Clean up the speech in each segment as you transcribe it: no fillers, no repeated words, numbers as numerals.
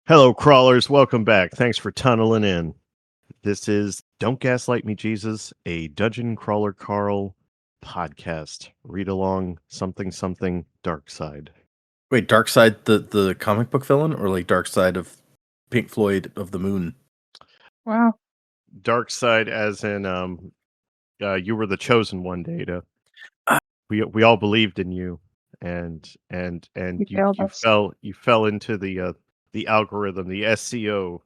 Hello, crawlers. Welcome back. Thanks for tunneling in. This is Don't Gaslight Me, Jesus, a Dungeon Crawler Carl podcast. Read along something Dark Side. Wait, Dark Side, the comic book villain, or like Dark Side of Pink Floyd of the Moon? Wow. Dark Side, as in you were the chosen one, Data. We all believed in you, and you fell into the algorithm, the SEO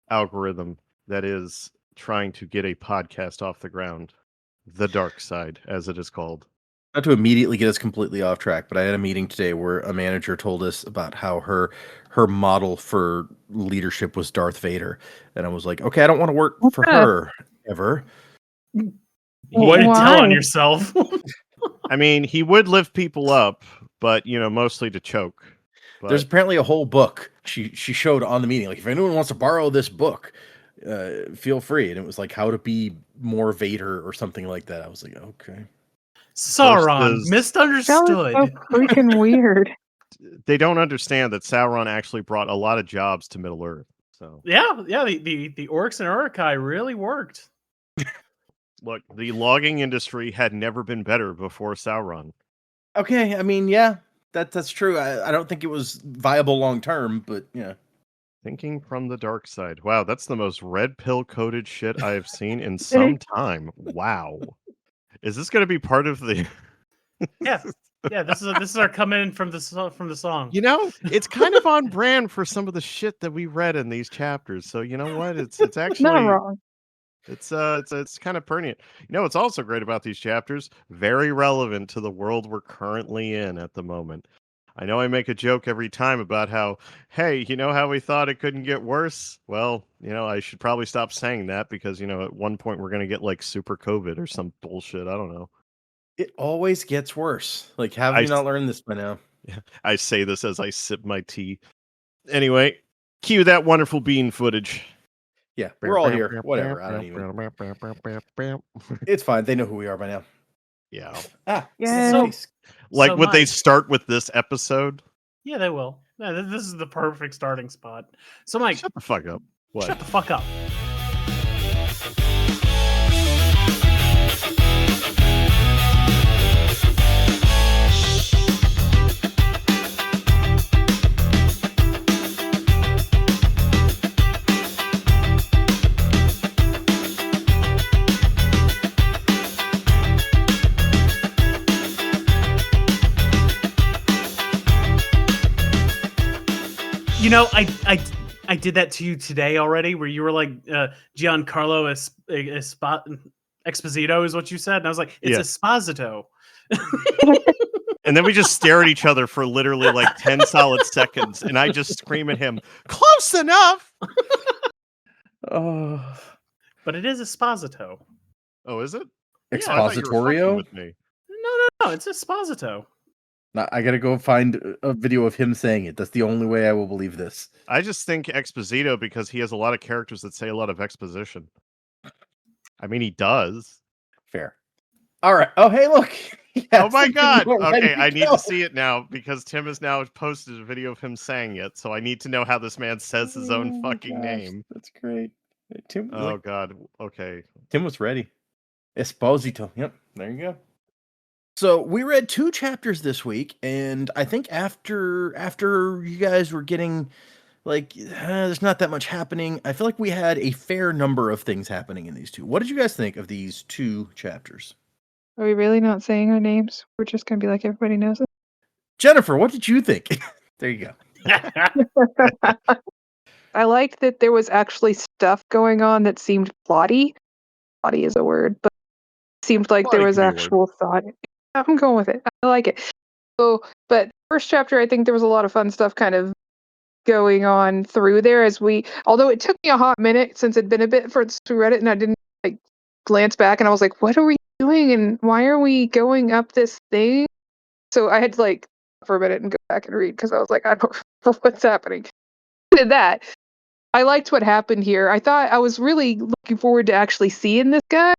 algorithm that is trying to get a podcast off the ground. The Dark Side, as it is called. Not to immediately get us completely off track, but I had a meeting today where a manager told us about how her model for leadership was Darth Vader, and I was like, okay, I don't want to work for her ever. What you telling yourself? I mean, he would lift people up, but mostly to choke. But there's apparently a whole book she showed on the meeting. Like, if anyone wants to borrow this book, feel free. And it was like how to be more Vader or something like that. I was like, okay. Sauron, misunderstood. That was so freaking weird. They don't understand that Sauron actually brought a lot of jobs to Middle Earth. So yeah, the orcs and Uruk-hai really worked. Look, the logging industry had never been better before Sauron. Okay, I mean, yeah, that's true. I don't think it was viable long term, but yeah. Thinking from the dark side. Wow, that's the most red pill coated shit I have seen in some time. Wow. Is this going to be part of the? Yeah. This is our come in from the song. It's kind of on brand for some of the shit that we read in these chapters. So you know what? It's actually not wrong. It's kind of pertinent. What's also great about these chapters? Very relevant to the world we're currently in at the moment. I know I make a joke every time about how, hey, how we thought it couldn't get worse? Well, I should probably stop saying that because, at one point we're going to get like super COVID or some bullshit. I don't know. It always gets worse. Like, have you not learned this by now? Yeah, I say this as I sip my tea. Anyway, cue that wonderful bean footage. Yeah, we're all here. Whatever. I don't even. It's fine. They know who we are by now. Yeah. Yeah. Would they start with this episode? Yeah, they will. Yeah, this is the perfect starting spot. So, Mike, shut the fuck up. What? Shut the fuck up. I did that to you today already, where you were like, Giancarlo Esposito is what you said. And I was like, it's Esposito. And then we just stare at each other for literally like 10 solid seconds. And I just scream at him, close enough. Oh, but it is Esposito. Oh, is it? Expositorio? Yeah, No, it's Esposito. I gotta go find a video of him saying it. That's the only way I will believe this. I just think Exposito because he has a lot of characters that say a lot of exposition. I mean, he does. Fair. All right. Oh, hey, look. Yes, oh my God. Okay, I need to see it now because Tim has now posted a video of him saying it. So I need to know how this man says his own fucking name. That's great. Tim. Oh God. Okay. Tim was ready. Esposito. Yep. There you go. So we read 2 chapters this week, and I think after you guys were getting like, there's not that much happening, I feel like we had a fair number of things happening in these 2. What did you guys think of these 2 chapters? Are we really not saying our names? We're just going to be like, everybody knows it? Jennifer, what did you think? There you go. I liked that there was actually stuff going on that seemed plotty. Plotty is a word, but it seemed like there was actual thought. I'm going with it. I like it. So, but first chapter, I think there was a lot of fun stuff kind of going on through there although it took me a hot minute since it'd been a bit since we read it, and I didn't like glance back, and I was like, what are we doing, and why are we going up this thing? So I had to like for a minute and go back and read because I was like, I don't know what's happening. I did that. I liked what happened here. I thought I was really looking forward to actually seeing this guy.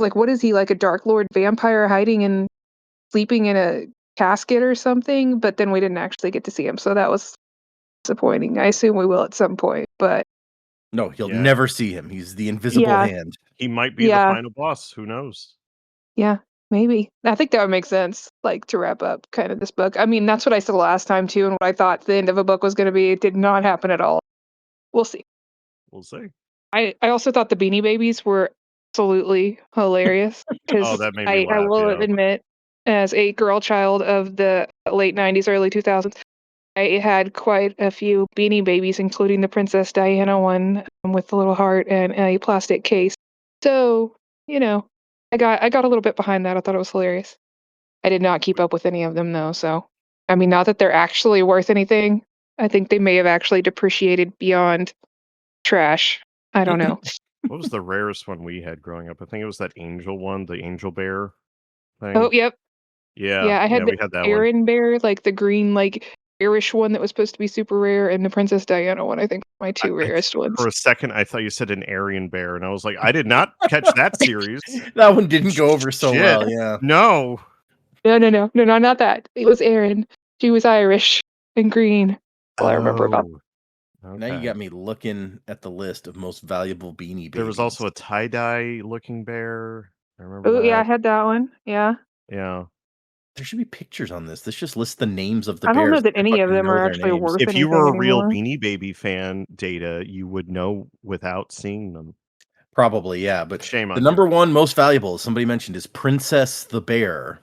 Like, what is he, like a Dark Lord vampire hiding and sleeping in a casket or something? But then we didn't actually get to see him, so that was disappointing. I assume we will at some point, but No, he'll Yeah. never see him. He's the invisible Yeah. hand. He might be the final boss. Who knows? Yeah, maybe. I think that would make sense, like, to wrap up kind of this book. I mean, that's what I said last time too, and what I thought the end of a book was going to be. It did not happen at all. We'll see. We'll see. I also thought the Beanie Babies were absolutely hilarious Oh, because that made me I laugh. will Yeah. admit, as a girl child of the late '90s, early 2000s, I had quite a few Beanie Babies, including the Princess Diana one with the little heart and a plastic case. So, I got a little bit behind that. I thought it was hilarious. I did not keep up with any of them though, so I mean, not that they're actually worth anything. I think they may have actually depreciated beyond trash. I don't know. What was the rarest one we had growing up? I think it was that angel one, the angel bear thing. Oh, yep. Yeah. I had we the had that one. Aaron bear, like the green, like bearish one that was supposed to be super rare, and the Princess Diana one. I think were my two rarest ones. For a second, I thought you said an Aryan bear, and I was like, I did not catch that series. That one didn't go over so Shit. well, yeah. No. No, not that. It was Aaron. She was Irish and green. All I remember about. Now you got me looking at the list of most valuable Beanie Babies. There was also a tie-dye looking bear. I remember Oh, that. yeah, I had that one. Yeah. Yeah. There should be pictures on this. This just lists the names of the I bears. don't know that any of fucking them know are their actually names. worth If you anything were a real anymore. Beanie Baby fan, Data, you would know without seeing them. Probably, yeah. But Shame on the you. number one most valuable, somebody mentioned, is Princess the Bear.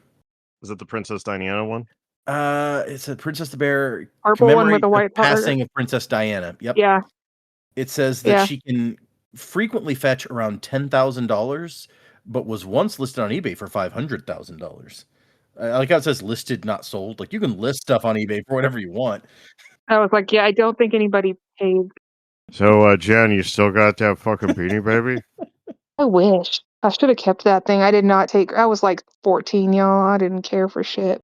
Is it the Princess Diana one? It's a Princess the Bear Purple one with commemorate a the white heart. passing of Princess Diana. Yep. Yeah. It says that she can frequently fetch around $10,000, but was once listed on eBay for $500,000. I like how it says listed, not sold. Like, you can list stuff on eBay for whatever you want. I was like, yeah, I don't think anybody paid. So, Jen, you still got that fucking Beanie Baby? I wish. I should have kept that thing. I did not take. I was like 14, y'all. I didn't care for shit.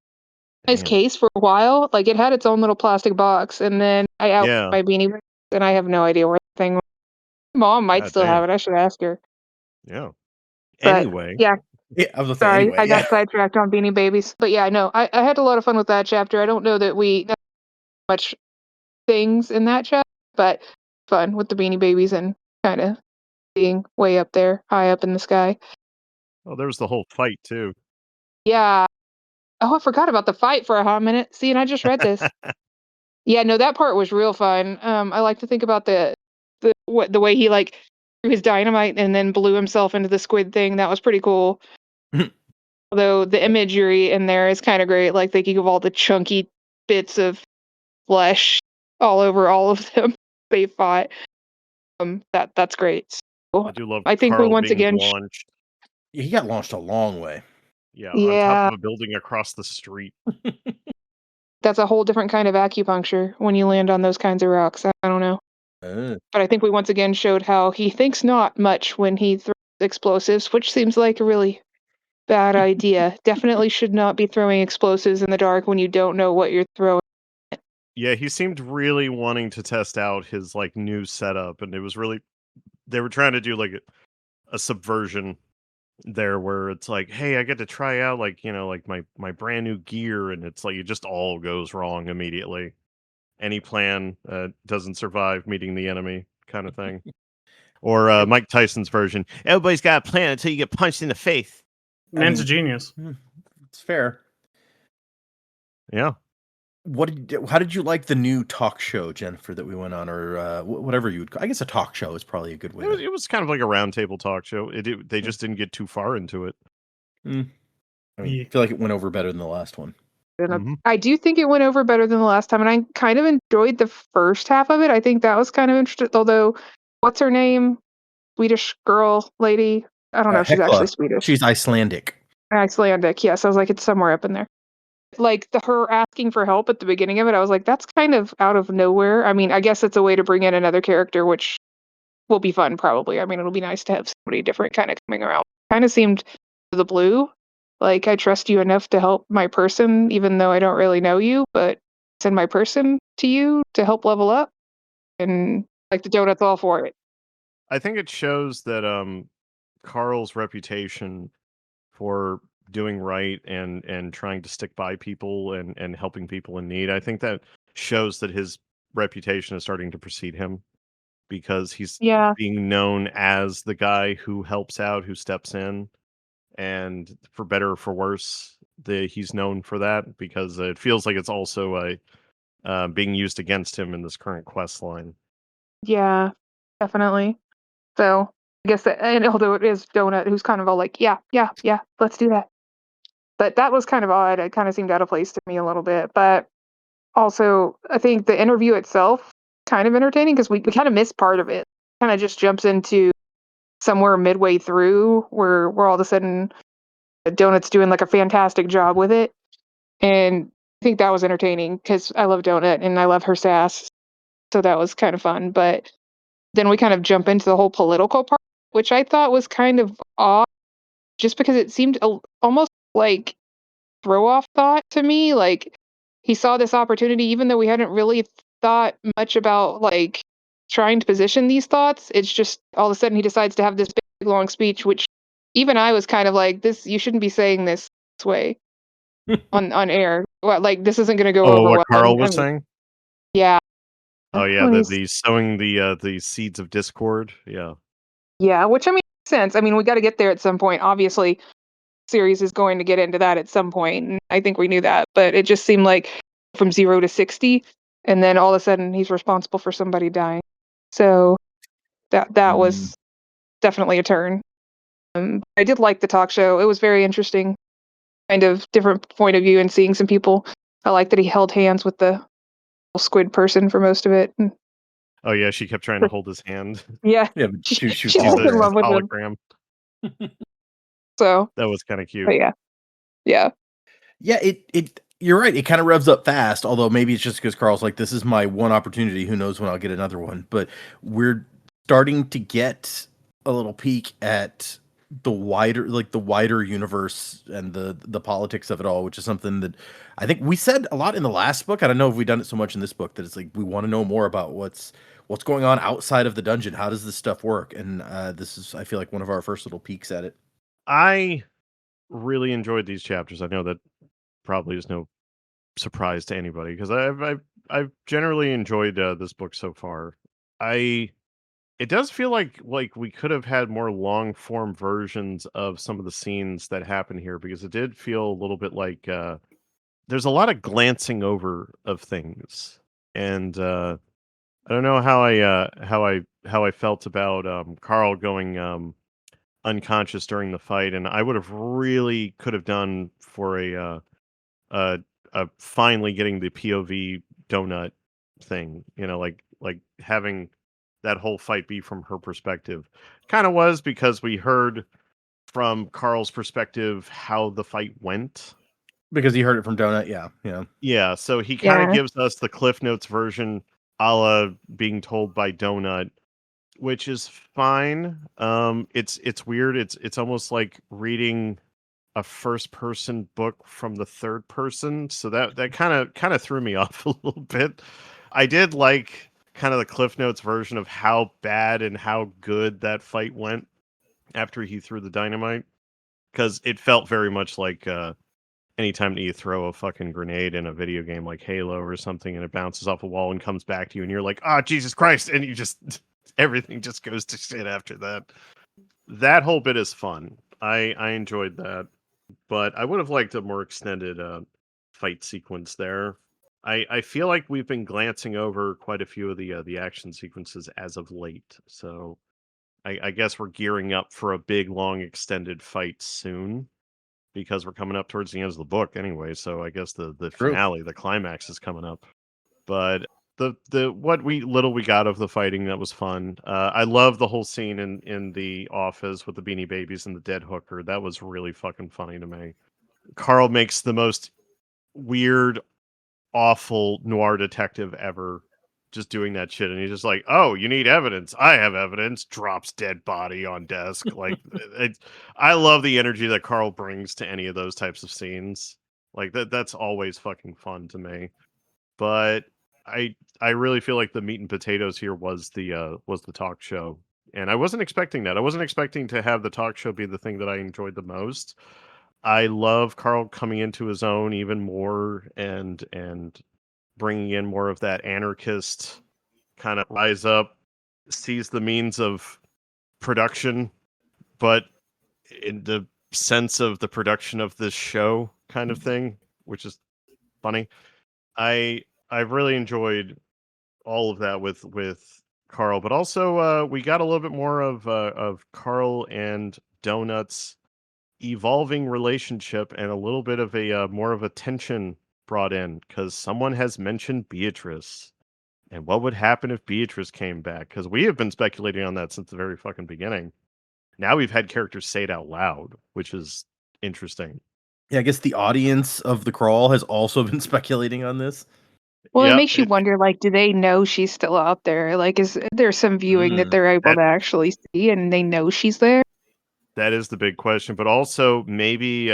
Nice case for a while. Like, it had its own little plastic box, and then I out my Beanie Babies, and I have no idea where the thing was. Mom might still have it. I should ask her. Yeah. But, Anyway. yeah. I was Sorry, anyway, I got sidetracked on Beanie Babies. But yeah, no, I had a lot of fun with that chapter. I don't know that we much things in that chapter, but fun with the Beanie Babies and kind of being way up there, high up in the sky. Oh, there was the whole fight too. Yeah. Oh, I forgot about the fight for a hot minute. See, and I just read this. Yeah, no, that part was real fun. I like to think about the way he like threw his dynamite and then blew himself into the squid thing. That was pretty cool. Although the imagery in there is kind of great. Like they give all the chunky bits of flesh all over all of them they fought. That's great. So, I do love I think Carl we once being again launched. He got launched a long way. Yeah, on top of a building across the street. That's a whole different kind of acupuncture when you land on those kinds of rocks. I don't know. But I think we once again showed how he thinks not much when he throws explosives, which seems like a really bad idea. Definitely should not be throwing explosives in the dark when you don't know what you're throwing. Yeah, he seemed really wanting to test out his like new setup, and it was really they were trying to do like a subversion there where it's like, hey, I get to try out like, like my brand new gear, and it's like it just all goes wrong immediately. Any plan doesn't survive meeting the enemy kind of thing. Or Mike Tyson's version, everybody's got a plan until you get punched in the face. Man's a genius. It's fair. Yeah. How did you like the new talk show, Jennifer, that we went on, or whatever you would call? I guess a talk show is probably a good way. It was kind of like a roundtable talk show. They just didn't get too far into it. I mean, I feel like it went over better than the last one. I do think it went over better than the last time, and I kind of enjoyed the first half of it. I think that was kind of interesting. Although, what's her name? Swedish girl lady. I don't know if she's actually Swedish. She's Icelandic. Icelandic, yes. I was like, it's somewhere up in there. Like her asking for help at the beginning of it, I was like, that's kind of out of nowhere. I mean, I guess it's a way to bring in another character, which will be fun probably. I mean, it'll be nice to have somebody different kind of coming around. Kind of seemed the blue. Like I trust you enough to help my person, even though I don't really know you, but send my person to you to help level up. And like the donut's all for it. I think it shows that Carl's reputation for doing right and trying to stick by people and helping people in need, I think that shows that his reputation is starting to precede him because he's Yeah. being known as the guy who helps out, who steps in, and for better or for worse, he's known for that because it feels like it's also being used against him in this current quest line. Yeah, definitely. So I guess that, and although it is Donut who's kind of all like, yeah, yeah, yeah, let's do that. But that was kind of odd. It kind of seemed out of place to me a little bit. But also, I think the interview itself kind of entertaining because we kind of missed part of it. Kind of just jumps into somewhere midway through where all of a sudden Donut's doing like a fantastic job with it. And I think that was entertaining because I love Donut and I love her sass. So that was kind of fun. But then we kind of jump into the whole political part, which I thought was kind of odd just because it seemed almost like throw off thought to me. Like he saw this opportunity, even though we hadn't really thought much about like trying to position these thoughts. It's just all of a sudden he decides to have this big long speech, which even I was kind of like, this, you shouldn't be saying this way on air. Well, like this isn't going to go Oh, over what well. Carl I was mean, saying? yeah. Oh yeah, When the sowing the seeds of discord. Yeah. yeah, which I mean makes sense. I mean, we got to get there at some point. Obviously, series is going to get into that at some point, and I think we knew that. But it just seemed like from 0 to 60, and then all of a sudden he's responsible for somebody dying. So that was definitely a turn. I did like the talk show. It was very interesting, kind of different point of view, and seeing some people. I like that he held hands with the squid person for most of it. Oh yeah, she kept trying to hold his hand. Yeah, Yeah, but she, shoot she all was He's the in a love with him. hologram. So, That was kind of cute. but yeah. Yeah, it you're right. It kind of revs up fast, although maybe it's just because Carl's like, this is my one opportunity. Who knows when I'll get another one? But we're starting to get a little peek at the wider universe and the politics of it all, which is something that I think we said a lot in the last book. I don't know if we've done it so much in this book that it's like we want to know more about what's going on outside of the dungeon. How does this stuff work? And this is, I feel like, one of our first little peeks at it. I really enjoyed these chapters. I know that probably is no surprise to anybody because I've generally enjoyed this book so far. I It does feel like we could have had more long form versions of some of the scenes that happen here because it did feel a little bit like there's a lot of glancing over of things, and I don't know how I felt about Carl going unconscious during the fight, and I would have really could have done for uh, finally getting the POV donut thing, like having that whole fight be from her perspective. Kind of was because we heard from Carl's perspective how the fight went. Because he heard it from Donut, yeah. Yeah, so he kind of Yeah. gives us the Cliff Notes version, a la being told by Donut, which is fine. It's weird. It's almost like reading a first person book from the third person, so that kind of threw me off a little bit. I did like kind of the Cliff Notes version of how bad and how good that fight went after he threw the dynamite, because it felt very much like anytime that you throw a fucking grenade in a video game like Halo or something and it bounces off a wall and comes back to you and you're like, oh Jesus Christ, and you just everything just goes to shit after that. That whole bit is fun. I enjoyed that, but I would have liked a more extended fight sequence there. I feel like we've been glancing over quite a few of the action sequences as of late, so I guess we're gearing up for a big, long, extended fight soon because we're coming up towards the end of the book anyway. So I guess the True. finale, the climax, is coming up. But the what we got of the fighting, that was fun. I love the whole scene in the office with the Beanie Babies and the dead hooker. That was really fucking funny to me. Carl makes the most weird, awful noir detective ever, just doing that shit, and he's just like, oh, you need evidence, I have evidence, drops dead body on desk. Like I love the energy that Carl brings to any of those types of scenes. Like that's always fucking fun to me. But I really feel like the meat and potatoes here was the talk show, and I wasn't expecting that. I wasn't expecting to have the talk show be the thing that I enjoyed the most. I love Carl coming into his own even more, and bringing in more of that anarchist kind of rise up, sees the means of production, but in the sense of the production of this show kind of thing, which is funny. I've really enjoyed all of that with Carl, but also we got a little bit more of Carl and Donut's evolving relationship and a little bit of a more of a tension brought in because someone has mentioned Beatrice. And what would happen if Beatrice came back? Because we have been speculating on that since the very fucking beginning. Now we've had characters say it out loud, which is interesting. Yeah, I guess the audience of The Crawl has also been speculating on this. Well, it makes you wonder, like, do they know she's still out there? Like, is there some viewing that they're able to actually see and they know she's there? That is the big question. But also maybe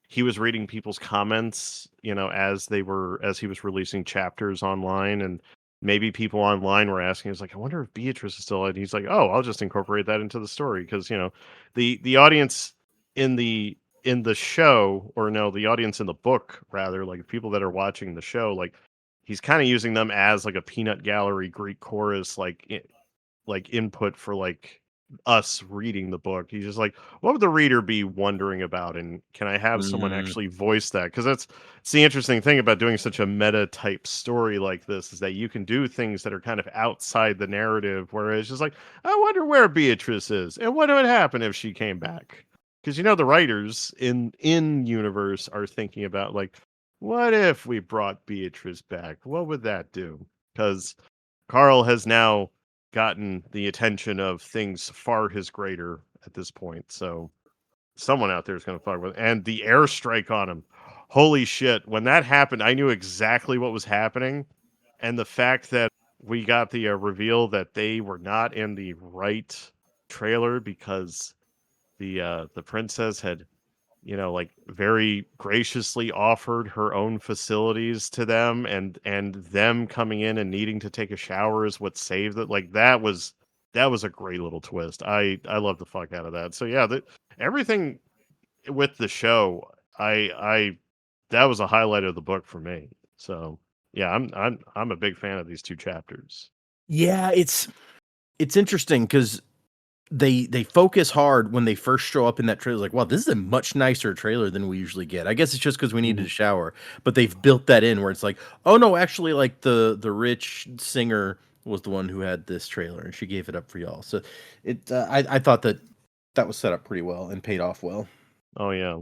he was reading people's comments, as he was releasing chapters online, and maybe people online were asking, he's like, I wonder if Beatrice is still, and he's like, oh, I'll just incorporate that into the story. Because, the audience in the show, or no, the audience in the book, rather, like people that are watching the show, like he's kind of using them as like a peanut gallery Greek chorus, like input for like us reading the book. He's just like, what would the reader be wondering about, and can I have someone actually voice that? Because it's the interesting thing about doing such a meta type story like this, is that you can do things that are kind of outside the narrative, where it's just like, I wonder where Beatrice is and what would happen if she came back. Because the writers in universe are thinking about, like, what if we brought Beatrice back? What would that do? Because Carl has now gotten the attention of things far his greater at this point. So someone out there is going to fuck with. And the airstrike on him. Holy shit. When that happened, I knew exactly what was happening. And the fact that we got the reveal that they were not in the right trailer because the princess had like very graciously offered her own facilities to them, and them coming in and needing to take a shower is what saved it. Like that was a great little twist. I love the fuck out of that. So yeah, everything with the show, I that was a highlight of the book for me. So yeah, I'm a big fan of these 2 chapters. Yeah, it's interesting because they focus hard when they first show up in that trailer. Like, wow, this is a much nicer trailer than we usually get. I guess it's just because we needed a shower, but they've built that in where it's like, oh no, actually, like the rich singer was the one who had this trailer, and she gave it up for y'all. So I thought that was set up pretty well and paid off well. Oh yeah.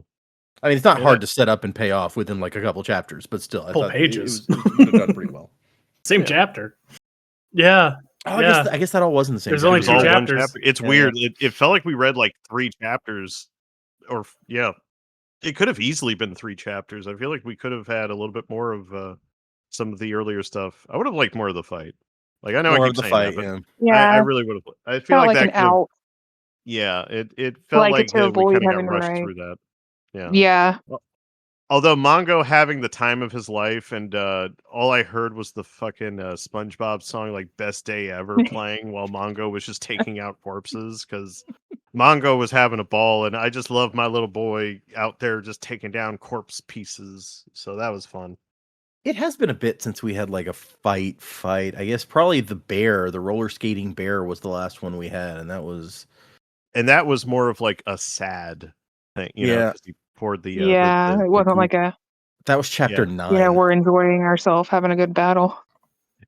I mean, it's not hard to set up and pay off within like a couple chapters, but still, I thought pages. It was done pretty well. Same chapter. Yeah. Oh, I guess that all wasn't the same. There's only 2 chapters. It's weird. It felt like we read like 3 chapters, or it could have easily been 3 chapters. I feel like we could have had a little bit more of some of the earlier stuff. I would have liked more of the fight. Like, I know more I keep of the saying fight, that, but Yeah. I really would have. I feel Felt like like that an out. Yeah, it felt Like like it to we avoid kind of got having to rushed write. through that. Yeah. Yeah. Although Mongo having the time of his life, and all I heard was the fucking SpongeBob song, like "Best Day Ever," playing while Mongo was just taking out corpses, because Mongo was having a ball, and I just love my little boy out there just taking down corpse pieces. So that was fun. It has been a bit since we had like a fight. I guess probably the roller skating bear was the last one we had, and that was more of like a sad thing, Yeah. 'cause he poured the it wasn't like goop. That was chapter 9. Yeah, we're enjoying ourselves having a good battle.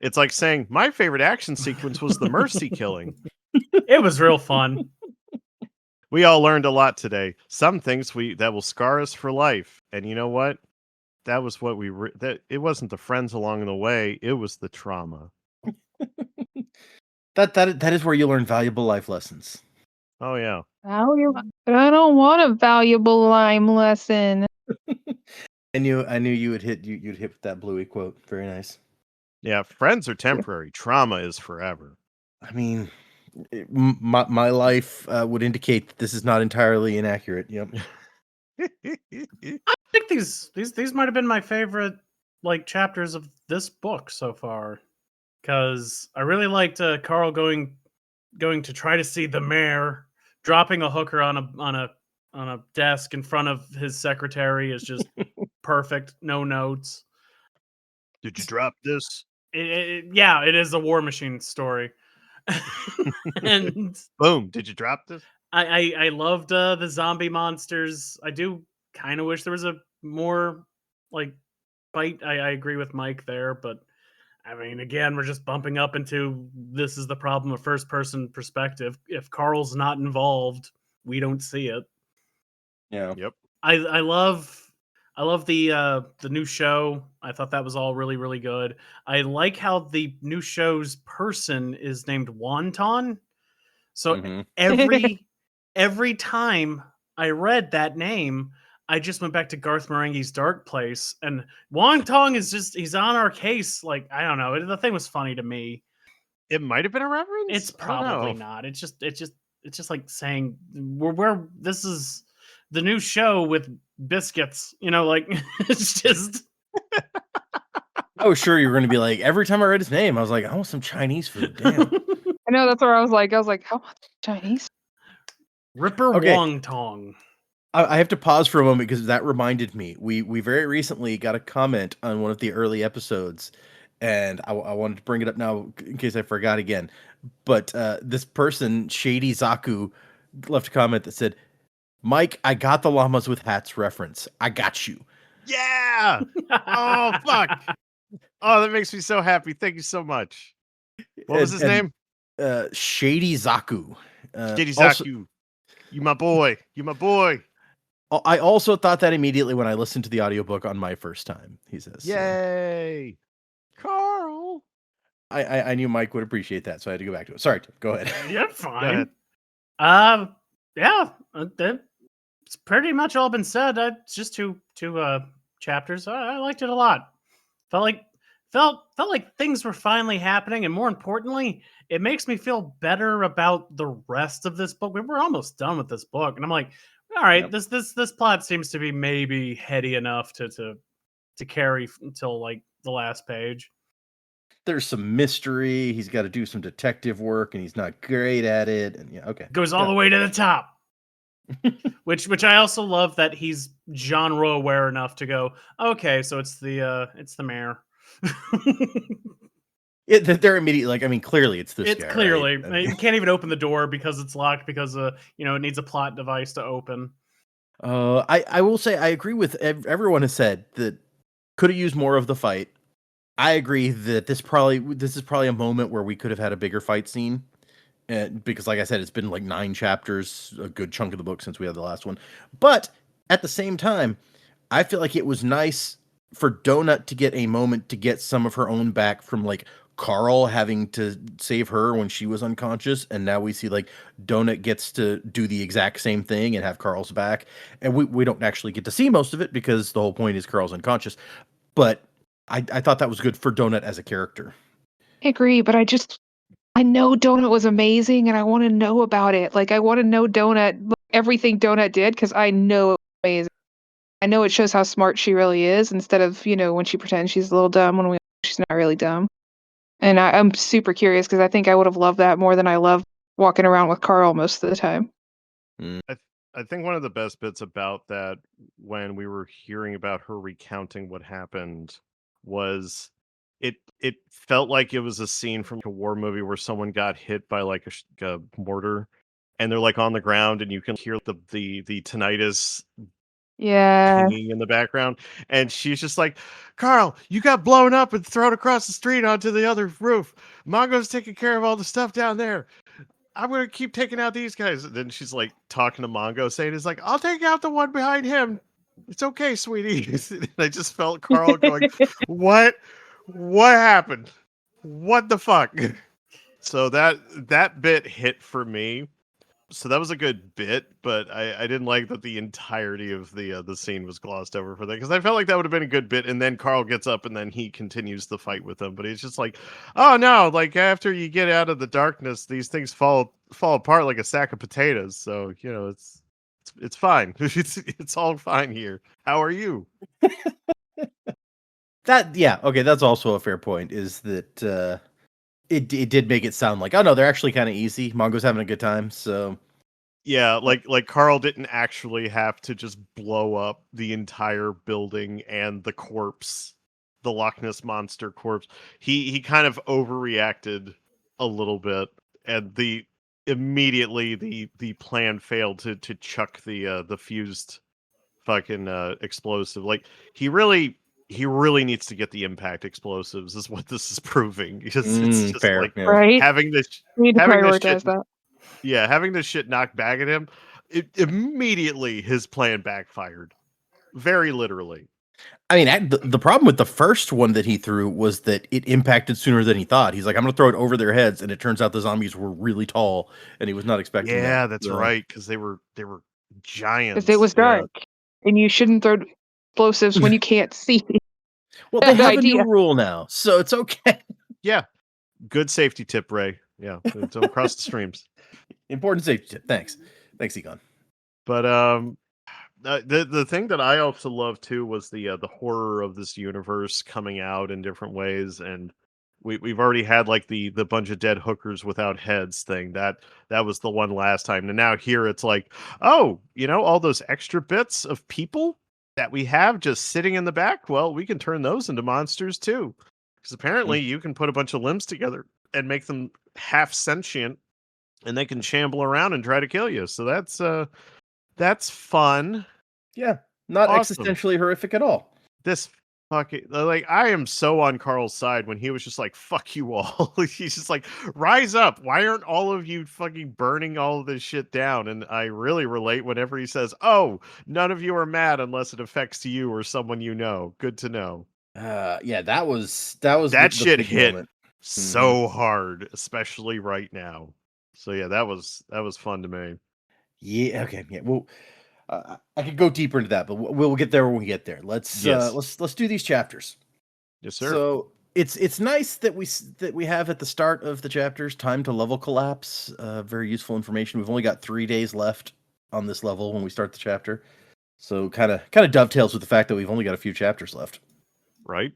It's like saying my favorite action sequence was the Mercy killing. It was real fun. We all learned a lot today. Some things that will scar us for life. And you know what? That was what that it wasn't the friends along the way, it was the trauma. That is where you learn valuable life lessons. Oh yeah. I don't want a valuable lime lesson. I knew you would you'd hit with that Bluey quote. Very nice. Yeah, friends are temporary. Trauma is forever. I mean, my life would indicate that this is not entirely inaccurate. Yep. I think these might have been my favorite like chapters of this book so far, because I really liked Carl going to try to see the mayor, dropping a hooker on a desk in front of his secretary is just perfect. No notes. Did you drop this? Yeah, it is a War Machine story. And boom, did you drop this? I loved the zombie monsters. I do kind of wish there was a more like fight. I agree with Mike there, but I mean, again, we're just bumping up into this is the problem of first person perspective. If Carl's not involved, we don't see it. Yeah. Yep. I love the new show. I thought that was all really, really good. I like how the new show's person is named Wonton. So every time I read that name, I just went back to Garth Marenghi's Dark Place, and Wonton is he's on our case. Like, I don't know, the thing was funny to me. It might have been a reference. It's probably not. It's just like saying we're this is the new show with biscuits. You know, like it's just. Oh, sure. You were going to be like, every time I read his name, I was like, I want some Chinese food. Damn. I know, that's where I was like, how much Chinese? Ripper Okay. Wong Tong. I have to pause for a moment because that reminded me. We very recently got a comment on one of the early episodes, and I wanted to bring it up now in case I forgot again. But this person, Shady Zaku, left a comment that said, Mike, I got the llamas with hats reference. I got you. Yeah. Oh, fuck. Oh, that makes me so happy. Thank you so much. What was his name? Shady Zaku. Shady Zaku. You my boy. You my boy. I also thought that immediately when I listened to the audiobook on my first time, he says. Yay. Carl. I knew Mike would appreciate that, so I had to go back to it. Sorry, go ahead. You're fine. Yeah, it's pretty much all been said. It's just two chapters. I liked it a lot. Felt like things were finally happening, and more importantly, it makes me feel better about the rest of this book. We're almost done with this book, and I'm like, all right, Yep. this plot seems to be maybe heady enough to carry until like the last page. There's some mystery. He's got to do some detective work, and he's not great at it. And yeah, okay, Goes all the way to the top. which I also love that he's genre aware enough to go, okay, so it's the mayor. They're immediately like, I mean, clearly it's this guy. It's clearly right? I mean, you can't even open the door because it's locked because it needs a plot device to open. I will say I agree with everyone has said that could have used more of the fight. I agree that this is probably a moment where we could have had a bigger fight scene. Because like I said, it's been like 9 chapters, a good chunk of the book since we had the last one. But at the same time, I feel like it was nice for Donut to get a moment to get some of her own back from like Carl having to save her when she was unconscious. And now we see like Donut gets to do the exact same thing and have Carl's back. And we don't actually get to see most of it because the whole point is Carl's unconscious. But I thought that was good for Donut as a character. I agree, but I know Donut was amazing, and I want to know about it. Like, I want to know everything Donut did, because I know it was amazing. I know it shows how smart she really is, instead of, when she pretends she's a little dumb when she's not really dumb. And I'm super curious, because I think I would have loved that more than I love walking around with Carl most of the time. I think one of the best bits about that, when we were hearing about her recounting what happened, was it felt like it was a scene from a war movie where someone got hit by like a mortar, and they're like on the ground, and you can hear the tinnitus pinging in the background, and she's just like, Carl, you got blown up and thrown across the street onto the other roof. Mongo's taking care of all the stuff down there. I'm gonna keep taking out these guys. And then she's like talking to Mongo, saying, "It's like I'll take out the one behind him. It's okay, sweetie." And I just felt Carl going, "What happened? What the fuck?" So that bit hit for me. So that was a good bit, but I didn't like that the entirety of the scene was glossed over for that, because I felt like that would have been a good bit, and then Carl gets up and then he continues the fight with them, but he's just like, oh no, like after you get out of the darkness, these things fall apart like a sack of potatoes. So it's fine. it's all fine here. How are you? That's also a fair point. Is that it did make it sound like, oh no, they're actually kind of easy. Mongo's having a good time, so yeah, like Carl didn't actually have to just blow up the entire building and the corpse the Loch Ness monster corpse. He kind of overreacted a little bit, and immediately the plan failed to chuck the fused fucking explosive. Like he really needs to get the impact explosives is what this is proving. Because it's just fair, like yeah. Right? having this We need to having this prioritize shit that. yeah, having this shit knocked back at him, immediately his plan backfired. Very literally. I mean, the problem with the first one that he threw was that it impacted sooner than he thought. He's like, I'm going to throw it over their heads, and it turns out the zombies were really tall, and he was not expecting that. Yeah, that's right, because they were giants. Because it was dark, and you shouldn't throw explosives when you can't see. Well, they have idea. a new rule now, so it's okay. Yeah. Good safety tip, Ray. Yeah, don't cross the streams. Important safety tip. Thanks, Egon. But the thing that I also love too was the horror of this universe coming out in different ways, and we've already had like the bunch of dead hookers without heads thing. That was the one last time, and now here it's like, oh, all those extra bits of people that we have just sitting in the back. Well, we can turn those into monsters too, because apparently you can put a bunch of limbs together and make them half sentient, and they can shamble around and try to kill you. So that's fun. Yeah, not Awesome. existentially horrific at all. This fucking like I am so on Carl's side when he was just like, fuck you all. He's just like, rise up. Why aren't all of you fucking burning all of this shit down? And I really relate whenever he says, oh, none of you are mad unless it affects you or someone you know. Good to know. Yeah, that was that shit hit moment. So hard, especially right now. So yeah, that was fun to me. Yeah, okay, yeah. Well, I could go deeper into that, but we'll get there when we get there. Let's do these chapters. Yes, sir. So it's nice that we have at the start of the chapters time to level collapse. Very useful information. We've only got 3 days left on this level when we start the chapter, so kind of dovetails with the fact that we've only got a few chapters left. Right.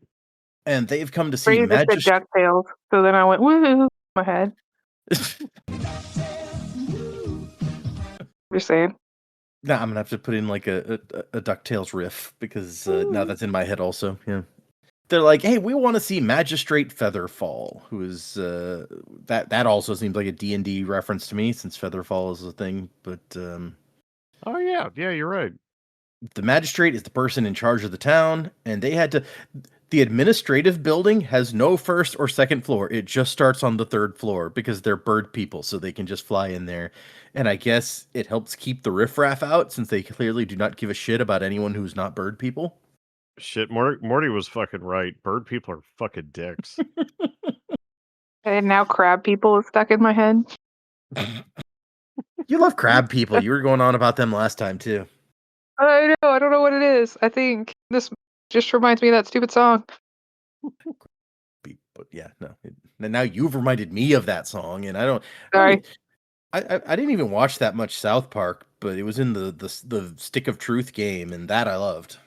And they've come to see Magistrate. DuckTales, so then I went woo in my head. You're saying? No, I'm gonna have to put in like a DuckTales riff because now that's in my head also. Yeah, they're like, hey, we want to see Magistrate Featherfall, who is that also seems like a D&D reference to me since Featherfall is a thing. But oh yeah, you're right. The magistrate is the person in charge of the town, and they had to. The administrative building has no first or second floor. It just starts on the third floor because they're bird people, so they can just fly in there. And I guess it helps keep the riffraff out since they clearly do not give a shit about anyone who's not bird people. Shit, Morty was fucking right. Bird people are fucking dicks. And now crab people is stuck in my head. You love crab people. You were going on about them last time, too. I know. I don't know what it is. I think this just reminds me of that stupid song. But yeah, no. Now you've reminded me of that song, and I don't. Sorry. I didn't even watch that much South Park, but it was in the Stick of Truth game, and that I loved.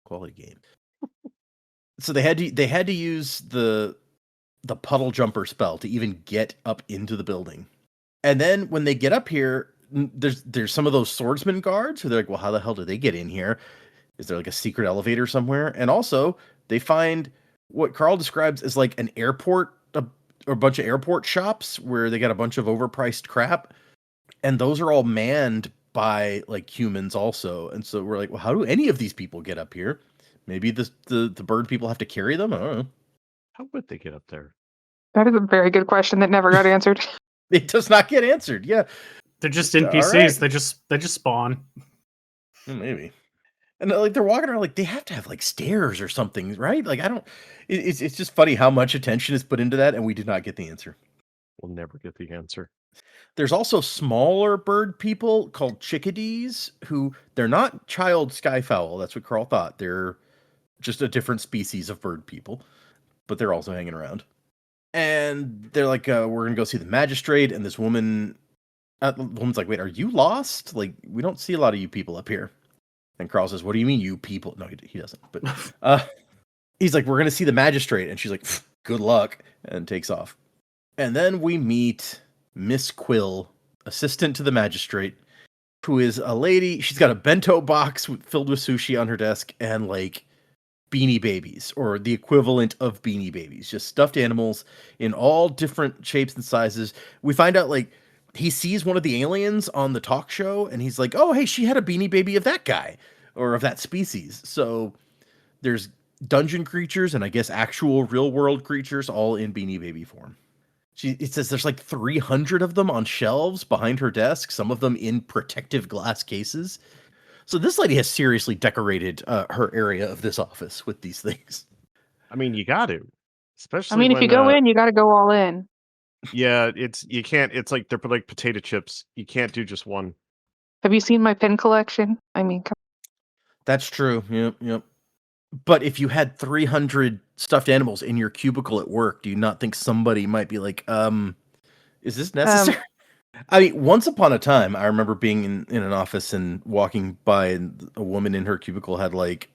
Quality game. So they had to use the puddle jumper spell to even get up into the building, and then when they get up here, there's some of those swordsman guards who they're like, well, how the hell did they get in here? Is there like a secret elevator somewhere? And also they find what Carl describes as like an airport, or a bunch of airport shops where they got a bunch of overpriced crap, and those are all manned by like humans also. And so we're like, well, how do any of these people get up here? Maybe the bird people have to carry them. I don't know. How would they get up there? That is a very good question that never got answered. It does not get answered. Yeah, they're just NPCs. Right. They just spawn. Maybe. And like they're walking around like they have to have like stairs or something, right? Like I don't. It's just funny how much attention is put into that, and we did not get the answer. We'll never get the answer. There's also smaller bird people called chickadees who they're not child skyfowl. That's what Carl thought. They're just a different species of bird people, but they're also hanging around. And they're like, we're gonna go see the magistrate, and this woman. The woman's like, wait, are you lost? Like, we don't see a lot of you people up here. And Carl says, what do you mean, you people? No, he doesn't. But he's like, we're going to see the magistrate. And she's like, good luck. And takes off. And then we meet Miss Quill, assistant to the magistrate, who is a lady. She's got a bento box filled with sushi on her desk and like Beanie Babies, or the equivalent of Beanie Babies, just stuffed animals in all different shapes and sizes. We find out, like, he sees one of the aliens on the talk show, and he's like, oh, hey, she had a Beanie Baby of that guy, or of that species. So there's dungeon creatures, and I guess actual real-world creatures, all in Beanie Baby form. It says there's like 300 of them on shelves behind her desk, some of them in protective glass cases. So this lady has seriously decorated her area of this office with these things. I mean, you got to, especially. I mean, if you go in, you got to go all in. Yeah, you can't. It's like they're like potato chips. You can't do just one. Have you seen my pen collection? I mean, that's true. Yep. But if you had 300 stuffed animals in your cubicle at work, do you not think somebody might be like, is this necessary? I mean, once upon a time, I remember being in an office and walking by, and a woman in her cubicle had like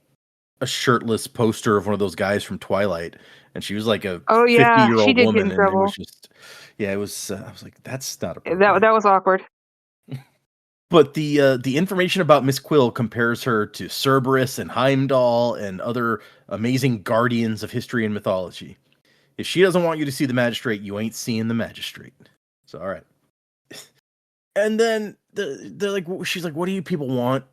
a shirtless poster of one of those guys from Twilight, and she was like a 50-year-old woman, and it was just, it was. I was like, that's not appropriate. That was awkward. But the information about Miss Quill compares her to Cerberus and Heimdall and other amazing guardians of history and mythology. If she doesn't want you to see the magistrate, you ain't seeing the magistrate. So, all right. And then they're like, she's like, what do you people want?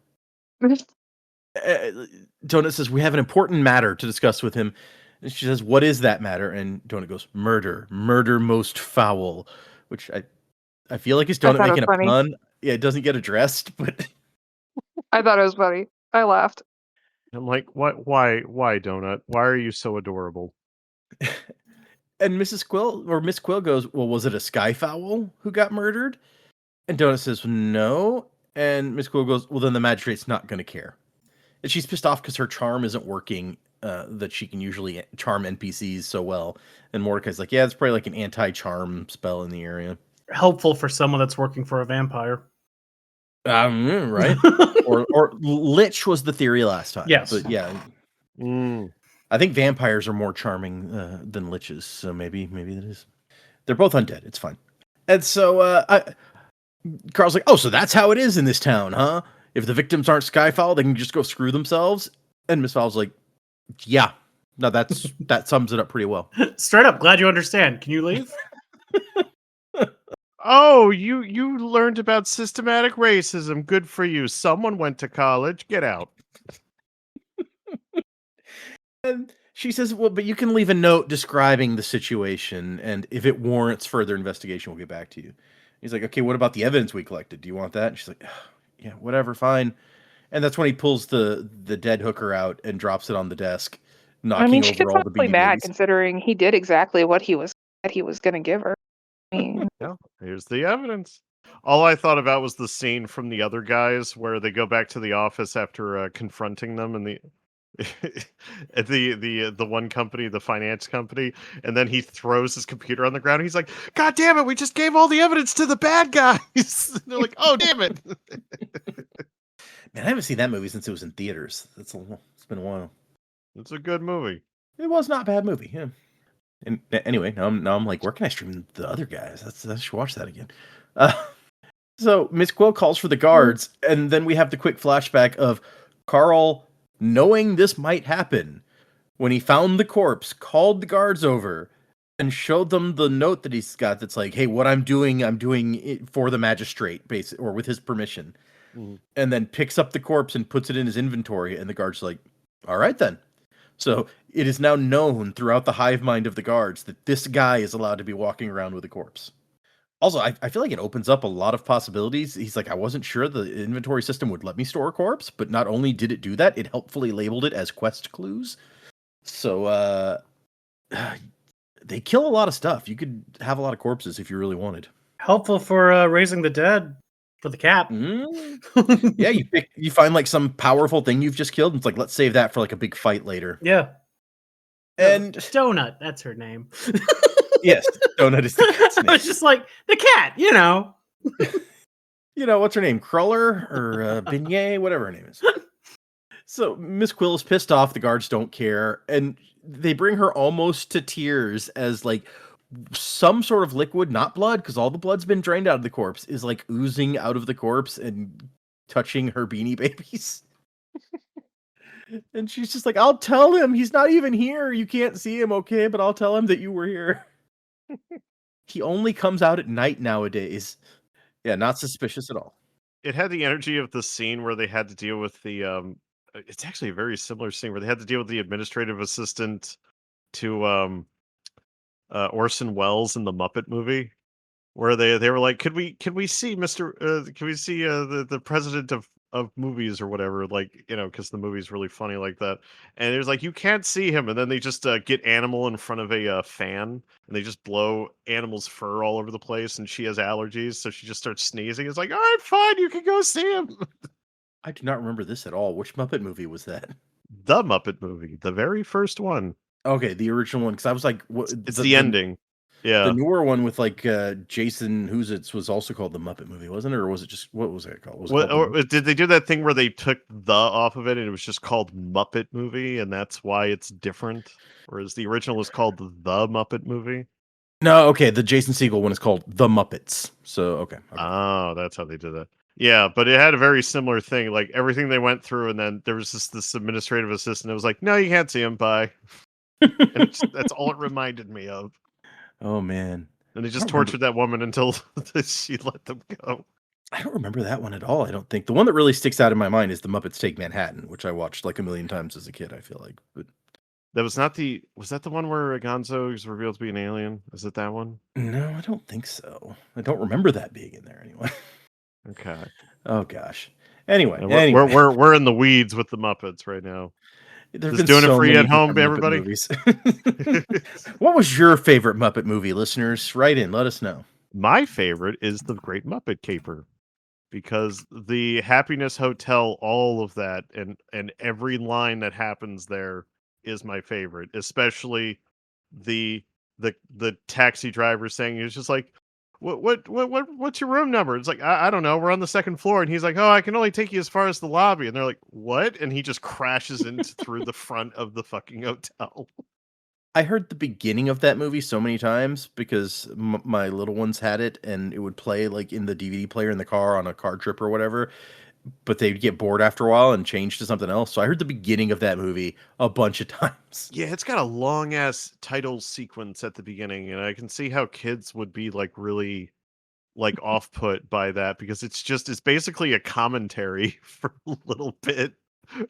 Donut says, we have an important matter to discuss with him. And she says, what is that matter? And Donut goes, murder most foul, which I feel like is Donut making a pun. Yeah, it doesn't get addressed, but I thought it was funny. I laughed. I'm like, what? Why, Donut? Why are you so adorable? And Miss Quill goes, well, was it a skyfowl who got murdered? And Donut says, no. And Miss Quill goes, well, then the magistrate's not going to care. And she's pissed off because her charm isn't working, that she can usually charm NPCs so well. And Mordecai's like, yeah, it's probably like an anti-charm spell in the area. Helpful for someone that's working for a vampire. Right? or Lich was the theory last time. Yes. But yeah. I think vampires are more charming than liches, so maybe that is. They're both undead. It's fine. And so Carl's like, oh, so that's how it is in this town, huh? If the victims aren't Skyfall, they can just go screw themselves. And Miss Fowl's like, yeah. No, that sums it up pretty well. Straight up, glad you understand. Can you leave? Oh, you learned about systematic racism. Good for you. Someone went to college. Get out. And she says, well, but you can leave a note describing the situation, and if it warrants further investigation, we'll get back to you. He's like, okay, what about the evidence we collected? Do you want that? And she's like, yeah, whatever, fine. And that's when he pulls the dead hooker out and drops it on the desk, knocking over all the Beanie mad Babies. Considering he did exactly what he was going to give her. I mean, yeah, here's the evidence. All I thought about was the scene from The Other Guys where they go back to the office after confronting them and the one company, the finance company, and then he throws his computer on the ground. And he's like, God damn it, we just gave all the evidence to the bad guys. They're like, oh, damn it. Man, I haven't seen that movie since it was in theaters. It's been a while. It's a good movie. It was not a bad movie, yeah. And anyway, now I'm like, where can I stream The Other Guys? I should watch that again. So Miss Quill calls for the guards, and then we have the quick flashback of Carl, knowing this might happen, when he found the corpse, called the guards over and showed them the note that he's got that's like, hey, what I'm doing it for the magistrate, basically, or with his permission. And then picks up the corpse and puts it in his inventory, and the guard's like, all right then. So it is now known throughout the hive mind of the guards that this guy is allowed to be walking around with a corpse. Also, I feel like it opens up a lot of possibilities. He's like, I wasn't sure the inventory system would let me store a corpse, but not only did it do that, it helpfully labeled it as quest clues. So they kill a lot of stuff. You could have a lot of corpses if you really wanted. Helpful for raising the dead for the cat. Yeah, you find like some powerful thing you've just killed, and it's like, let's save that for like a big fight later. Yeah. And Donut, that's her name. Yes, Donut is the cat's name. I was just like, the cat, you know. You know, what's her name? Cruller or Beignet, whatever her name is. So Miss Quill is pissed off. The guards don't care. And they bring her almost to tears as like some sort of liquid, not blood, because all the blood's been drained out of the corpse, is like oozing out of the corpse and touching her Beanie Babies. And she's just like, I'll tell him he's not even here. You can't see him, okay? But I'll tell him that you were here. He only comes out at night nowadays. Yeah, not suspicious at all. It had the energy of the scene where they had to deal with the it's actually a very similar scene where they had to deal with the administrative assistant to Orson Welles in the Muppet movie, where they were like, can we see Mr. Can we see the president of movies or whatever, like, because the movie's really funny like that. And it was like, you can't see him, and then they just get Animal in front of a fan, and they just blow Animal's fur all over the place, and she has allergies, so she just starts sneezing. It's like, all right, fine, you can go see him. I do not remember this at all. Which Muppet movie was that? The Muppet movie, the very first one. Okay, the original one, because I was like, what? It's the ending. Yeah. The newer one with like Jason Who's was also called the Muppet movie, wasn't it? Or was it just, what was it called? Was it What, called or did they do that thing where they took the off of it and it was just called Muppet Movie, and that's why it's different? Whereas the original is called the Muppet Movie? No, okay, the Jason Segel one is called The Muppets. So, okay. Oh, that's how they did that. Yeah, but it had a very similar thing, like everything they went through, and then there was this administrative assistant that was like, no, you can't see him, bye. And that's all it reminded me of. Oh, man. And they just tortured that woman until she let them go. I don't remember that one at all, I don't think. The one that really sticks out in my mind is The Muppets Take Manhattan, which I watched like a million times as a kid, I feel like. But That was not was that the one where Gonzo is revealed to be an alien? Is it that one? no, I don't think so. I don't remember that being in there anyway. Okay. Oh gosh. Anyway, we're in the weeds with the Muppets right now. There've Just been doing so it for you many at home, different everybody. Muppet movies. What was your favorite Muppet movie, listeners? Write in, let us know. My favorite is The Great Muppet Caper, because the Happiness Hotel, all of that, and every line that happens there is my favorite. Especially the taxi driver saying, it's just like, what's your room number? It's like, I don't know, we're on the second floor, and he's like, oh, I can only take you as far as the lobby, and they're like, what? And he just crashes into through the front of the fucking hotel. I heard the beginning of that movie so many times because my little ones had it, and it would play like in the DVD player in the car on a car trip or whatever. But they'd get bored after a while and change to something else. So I heard the beginning of that movie a bunch of times. Yeah, it's got a long ass title sequence at the beginning, and I can see how kids would be like really like off put by that, because it's basically a commentary for a little bit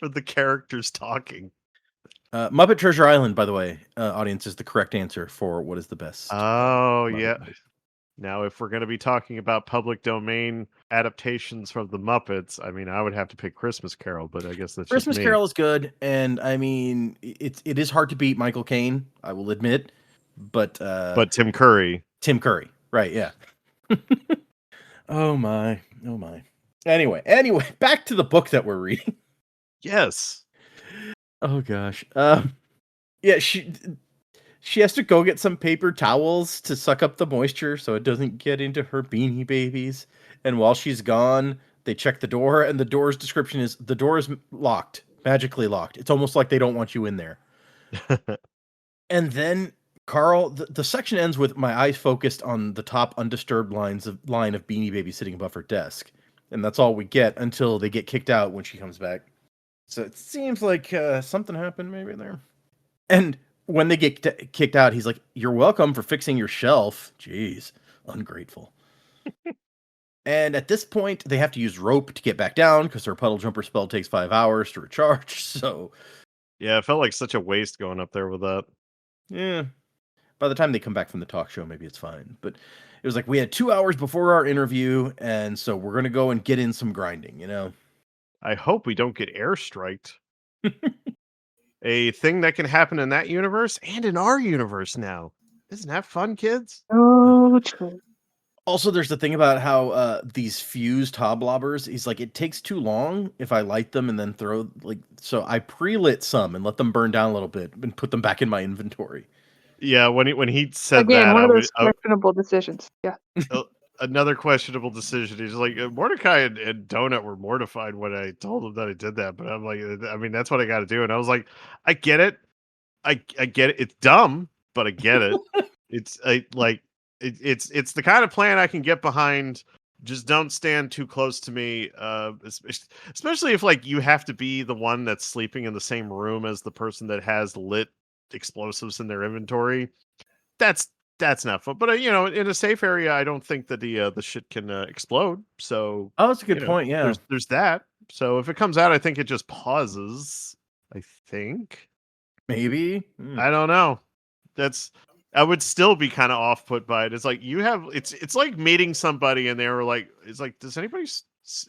of the characters talking. Muppet Treasure Island, by the way, audience, is the correct answer for what is the best. Oh, Muppet yeah. movie. Now, if we're going to be talking about public domain adaptations from the Muppets, I mean, I would have to pick Christmas Carol, but I guess that's Christmas just me. Carol is good, and I mean, it is hard to beat Michael Caine, I will admit, but Tim Curry. Tim Curry, right? Yeah. Oh my. Anyway, back to the book that we're reading. Yes. Oh gosh. Yeah, she has to go get some paper towels to suck up the moisture so it doesn't get into her Beanie Babies. And while she's gone, they check the door, and the door's description is the door is locked, magically locked. It's almost like they don't want you in there. And then Carl, the section ends with my eyes focused on the top undisturbed line of Beanie Baby sitting above her desk. And that's all we get until they get kicked out when she comes back. So it seems like something happened maybe there. And when they get kicked out, he's like, "You're welcome for fixing your shelf." Jeez, ungrateful. And at this point, they have to use rope to get back down because her puddle jumper spell takes 5 hours to recharge. So, yeah, it felt like such a waste going up there with that. Yeah. By the time they come back from the talk show, maybe it's fine. But it was like, we had 2 hours before our interview, and so we're going to go and get in some grinding, you know? I hope we don't get airstriked. A thing that can happen in that universe and in our universe now. Isn't that fun, kids? Oh, true. Also, there's the thing about how these fused hoblobbers, he's like, it takes too long if I light them and then throw, like, so I pre-lit some and let them burn down a little bit and put them back in my inventory. Yeah, when he said again, that, one of those questionable decisions. Yeah. Another questionable decision. He's like, Mordecai and Donut were mortified when I told them that I did that, but I'm like, I mean, that's what I got to do. And I was like, I get it. I get it. It's dumb, but I get it. It's the kind of plan I can get behind, just don't stand too close to me. Especially if like you have to be the one that's sleeping in the same room as the person that has lit explosives in their inventory. That's not fun. But in a safe area, I don't think that the shit can explode. So Oh, that's a good point. Yeah, there's that. So if it comes out, I think it just pauses. I think. maybe. I don't know. I would still be kind of off put by it. It's like it's like meeting somebody and they were like, it's like, does anybody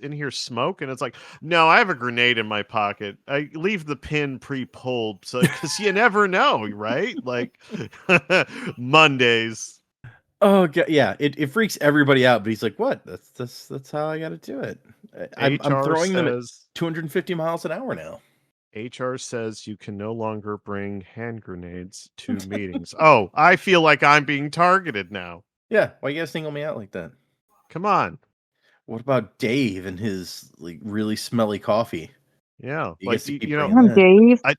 in here smoke? And it's like, no, I have a grenade in my pocket. I leave the pin pre-pulled, so because you never know, right? Like Mondays. Oh god, yeah, it freaks everybody out. But he's like, what? That's how I got to do it. I'm throwing them at 250 miles an hour now. HR says you can no longer bring hand grenades to meetings. Oh, I feel like I'm being targeted now. Yeah, why you guys single me out like that? Come on. What about Dave and his like really smelly coffee? Yeah, He like gets to keep Come bringing on, that. Dave.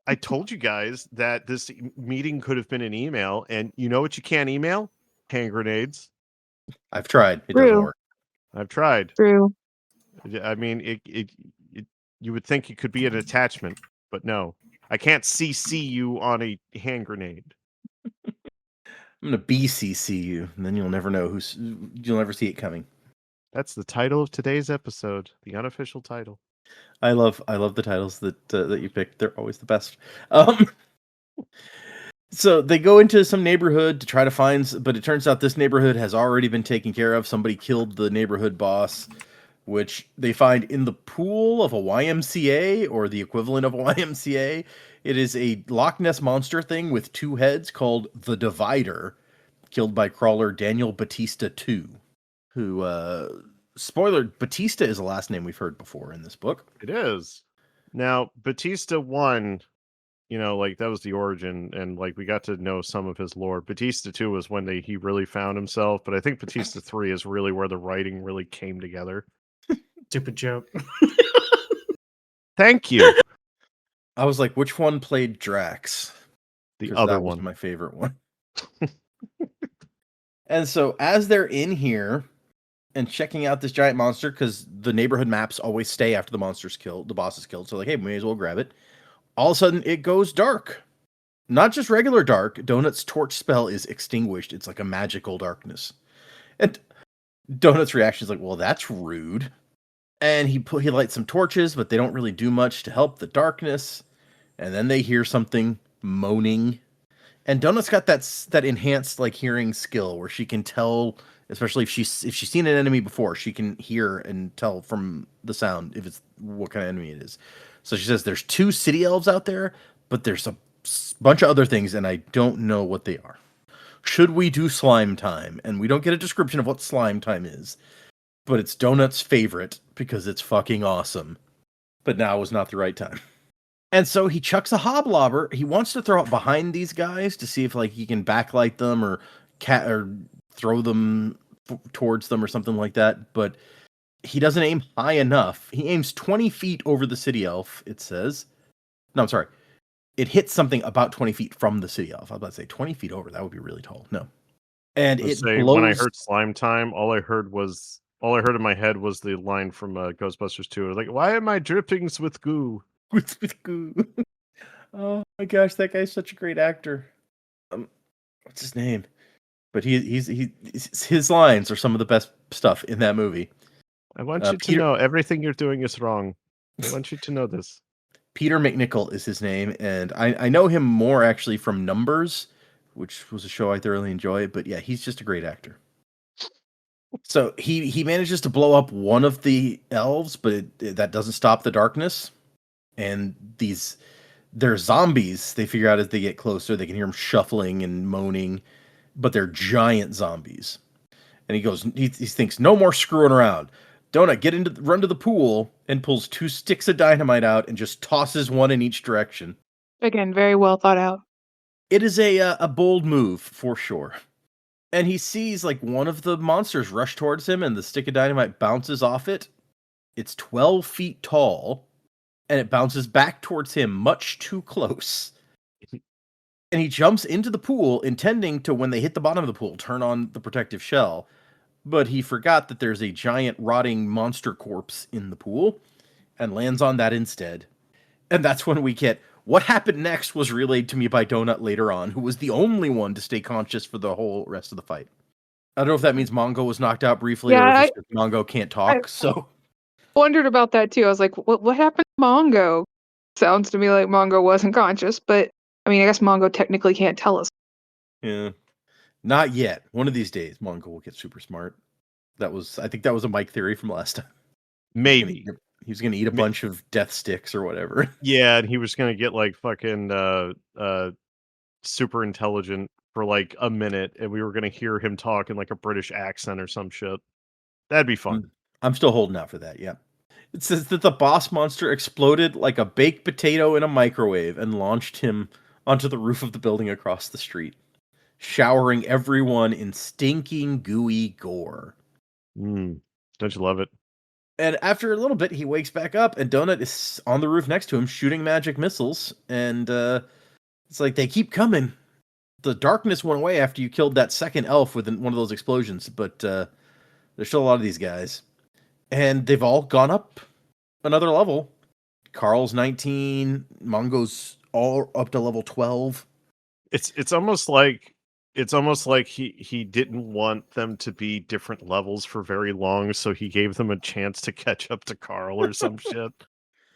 I told you guys that this meeting could have been an email, and you know what you can't email? Hand grenades. I've tried. It True. doesn't work. I've tried. True. I mean, it you would think it could be an attachment, but no. I can't CC you on a hand grenade. I'm gonna BCC you, and then you'll never know you'll never see it coming. That's the title of today's episode, the unofficial title. I love the titles that you picked. They're always the best. So they go into some neighborhood to try to find, but it turns out this neighborhood has already been taken care of. Somebody killed the neighborhood boss, which they find in the pool of a YMCA or the equivalent of a YMCA. It is a Loch Ness monster thing with two heads called the Divider, killed by crawler Daniel Batista II, who, spoiler, Batista is a last name we've heard before in this book. It is. Now, Batista 1, like that was the origin, and like we got to know some of his lore. Batista 2 was when he really found himself, but I think Batista 3 is really where the writing really came together. Stupid joke. Thank you. I was like, which one played Drax? The other that one. was my favorite one. And so as they're in here and checking out this giant monster, because the neighborhood maps always stay after the monster's killed, the boss is killed. So like, hey, we may as well grab it. All of a sudden, it goes dark. Not just regular dark. Donut's torch spell is extinguished. It's like a magical darkness. And Donut's reaction is like, well, that's rude. And he lights some torches, but they don't really do much to help the darkness. And then they hear something moaning. And Donut's got that enhanced like hearing skill where she can tell, especially if she's seen an enemy before, she can hear and tell from the sound if it's what kind of enemy it is. So she says there's 2 city elves out there, but there's a bunch of other things, and I don't know what they are. Should we do slime time? And we don't get a description of what slime time is, but it's Donut's favorite because it's fucking awesome. But now was not the right time. And so he chucks a hobblobber. He wants to throw it behind these guys to see if like he can backlight them or throw them towards them or something like that. But he doesn't aim high enough. He aims 20 feet over the city elf, it says. No, I'm sorry. It hits something about 20 feet from the city elf. I was about to say 20 feet over. That would be really tall. No. And it blows... When I heard slime time, all I heard in my head was the line from Ghostbusters 2. Like, why am I dripping with goo? With goo. Oh my gosh, that guy's such a great actor. What's his name? But his lines are some of the best stuff in that movie. I want you to know everything you're doing is wrong. I want you to know this. Peter McNichol is his name, and I know him more actually from Numbers, which was a show I thoroughly enjoy. But yeah, he's just a great actor. So he manages to blow up one of the elves, but that doesn't stop the darkness. And they're zombies. They figure out as they get closer, they can hear them shuffling and moaning, but they're giant zombies. And he thinks, no more screwing around. Donut, run to the pool, and pulls 2 sticks of dynamite out and just tosses one in each direction. Again, very well thought out. It is a bold move for sure. And he sees like one of the monsters rush towards him, and the stick of dynamite bounces off it. It's 12 feet tall, and it bounces back towards him much too close. And he jumps into the pool, intending to, when they hit the bottom of the pool, turn on the protective shell. but he forgot that there's a giant rotting monster corpse in the pool and lands on that instead. And that's when we get what happened next was relayed to me by Donut later on, who was the only one to stay conscious for the whole rest of the fight. I don't know if that means Mongo was knocked out briefly or if it's just Mongo can't talk, so... wondered about that too. I was like, what happened to Mongo? Sounds to me like Mongo wasn't conscious, but I mean, I guess Mongo technically can't tell us. Yeah. Not yet. One of these days, Mongo will get super smart. I think that was a Mike theory from last time. Maybe. He was going to eat a bunch of death sticks or whatever. Yeah, and he was going to get like fucking super intelligent for like a minute, and we were going to hear him talk in like a British accent or some shit. That'd be fun. I'm still holding out for that, yeah. It says that the boss monster exploded like a baked potato in a microwave and launched him onto the roof of the building across the street, showering everyone in stinking, gooey gore. Don't you love it? And after a little bit, he wakes back up, and Donut is on the roof next to him shooting magic missiles, and it's like they keep coming. The darkness went away after you killed that second elf with one of those explosions, but there's still a lot of these guys. And they've all gone up another level. Carl's 19, Mongo's all up to level 12. It's almost like he didn't want them to be different levels for very long, so he gave them a chance to catch up to Carl or some shit.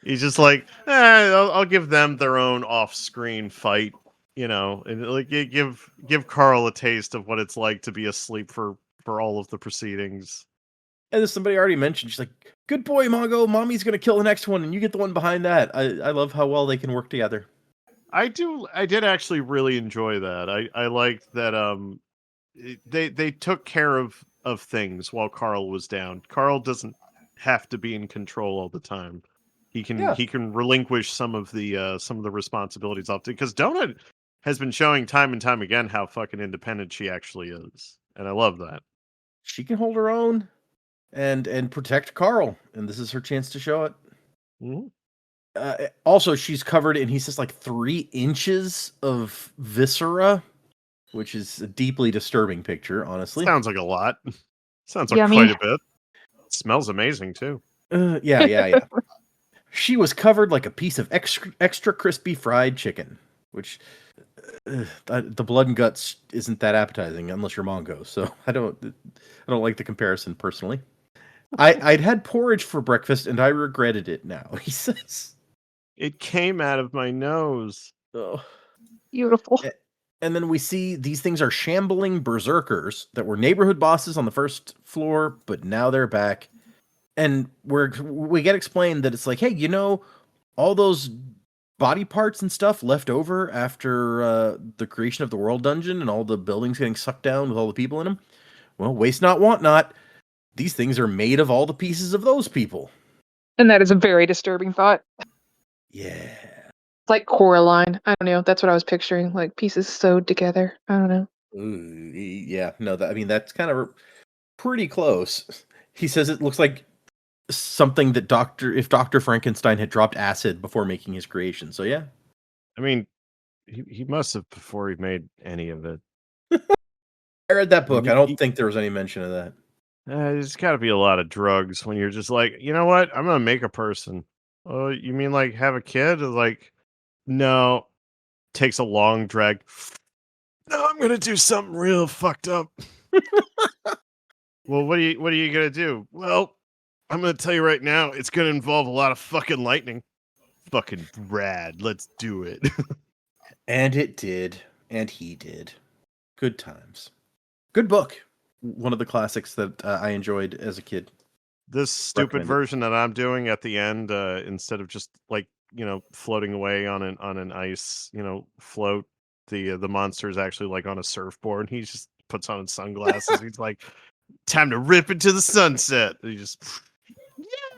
He's just like, I'll give them their own off-screen fight, and like give Carl a taste of what it's like to be asleep for all of the proceedings. And as somebody already mentioned, she's like, good boy, Mongo, mommy's gonna kill the next one, and you get the one behind that. I love how well they can work together. I did actually really enjoy that. I liked that they took care of things while Carl was down. Carl doesn't have to be in control all the time. He can relinquish some of the responsibilities off, because Donut has been showing time and time again how fucking independent she actually is. And I love that. She can hold her own and protect Carl, and this is her chance to show it. Mm-hmm. Also, she's covered in, he says, like 3 inches of viscera, which is a deeply disturbing picture, honestly. Sounds like a lot. Sounds like quite a bit. It smells amazing, too. Yeah. She was covered like a piece of extra crispy fried chicken, which the blood and guts isn't that appetizing unless you're Mongo, so I don't like the comparison personally. I'd had porridge for breakfast and I regretted it now, he says. It came out of my nose. Oh. Beautiful. And then we see these things are shambling berserkers that were neighborhood bosses on the first floor, but now they're back. And we get explained that it's like, hey, all those body parts and stuff left over after the creation of the world dungeon and all the buildings getting sucked down with all the people in them. Well, waste not, want not. These things are made of all the pieces of those people. And that is a very disturbing thought. Yeah. It's like Coraline. I don't know. That's what I was picturing. Like pieces sewed together. I don't know. Ooh, yeah. No, that's kind of pretty close. He says it looks like something that if Dr. Frankenstein had dropped acid before making his creation. So yeah. I mean, he must have before he made any of it. I read that book. I don't think there was any mention of that. There's got to be a lot of drugs when you're just like, you know what? I'm gonna make a person. Oh, you mean like have a kid? Like, no. Takes a long drag. No, I'm gonna do something real fucked up. Well, what are you gonna do? Well, I'm gonna tell you right now, it's gonna involve a lot of fucking lightning. Fucking rad. Let's do it. And it did. And he did. Good times. Good book. One of the classics that I enjoyed as a kid. This stupid version that I'm doing at the end, instead of just like, floating away on an ice, float, the monster is actually like on a surfboard. He just puts on his sunglasses. He's like, time to rip into the sunset. He just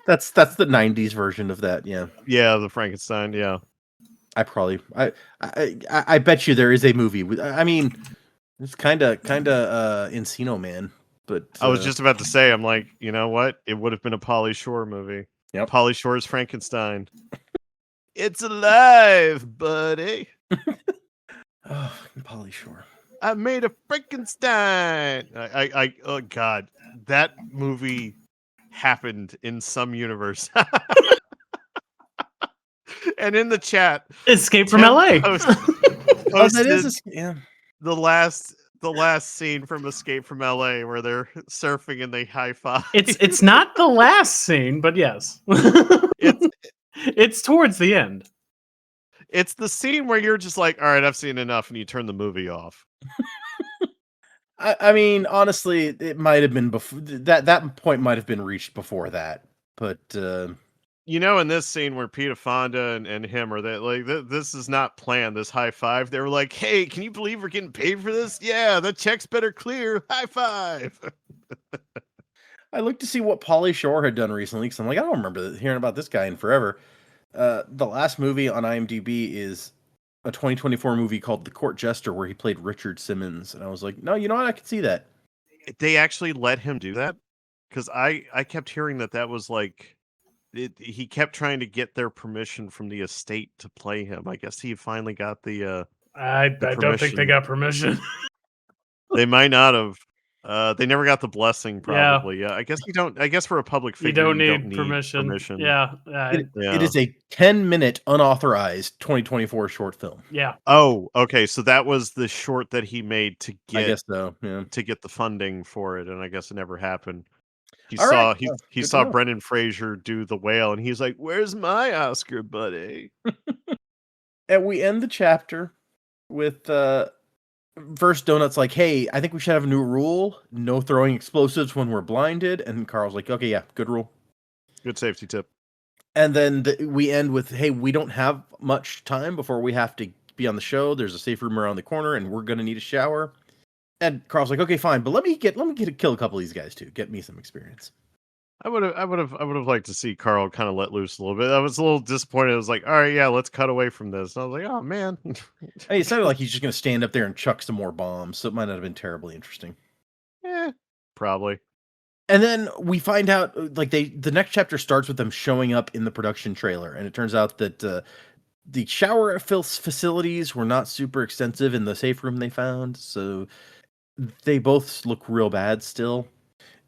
That's the 90s version of that, yeah. Yeah, the Frankenstein, yeah. I bet you there is a movie with, I mean, it's kind of Encino Man, but I was just about to say, I'm like, you know what? It would have been a Pauly Shore movie. Yep. Pauly Shore's Frankenstein. It's alive, buddy. Oh, Pauly Shore. I made a Frankenstein. Oh God, that movie happened in some universe. And in the chat, Escape from Tim LA. posted yeah. the last scene from Escape from LA where they're surfing and they high five. It's not the last scene, but yes. It's towards the end. It's the scene where you're just like, all right, I've seen enough, and you turn the movie off. I mean, honestly, it might have been before that point might have been reached before that, but in this scene where Peter Fonda and him are that like this is not planned. This high five, they were like, "Hey, can you believe we're getting paid for this? Yeah, the check's better clear. High five." I looked to see what Pauly Shore had done recently because I'm like, I don't remember hearing about this guy in forever. The last movie on IMDb is a 2024 movie called The Court Jester, where he played Richard Simmons, and I was like, no, you know what? I could see that. They actually let him do that because I kept hearing that was like he kept trying to get their permission from the estate to play him. I guess he finally got the I don't think they got permission. They might not have. They never got the blessing, probably. Yeah, I guess you don't. I guess for a public figure, you don't need permission. Yeah, it is a 10-minute unauthorized 2024 short film. Yeah. Oh, okay. So that was the short that he made to get. I guess so. Yeah. To get the funding for it, and I guess it never happened. He Good saw Brendan Fraser do The Whale, and he's like, "Where's my Oscar, buddy?" And we end the chapter with first Donut's like, "Hey, I think we should have a new rule: no throwing explosives when we're blinded." And Carl's like, "Okay, yeah, good rule, good safety tip." And then we end with, "Hey, we don't have much time before we have to be on the show. There's a safe room around the corner, and we're gonna need a shower." And Carl's like, "Okay, fine, but let me kill a couple of these guys too. Get me some experience." I would have liked to see Carl kind of let loose a little bit. I was a little disappointed. I was like, all right, yeah, let's cut away from this. And I was like, oh man. Hey, it sounded like he's just gonna stand up there and chuck some more bombs, so it might not have been terribly interesting. Probably. And then we find out, like, the next chapter starts with them showing up in the production trailer, and it turns out that the shower facilities were not super extensive in the safe room they found, so they both look real bad still.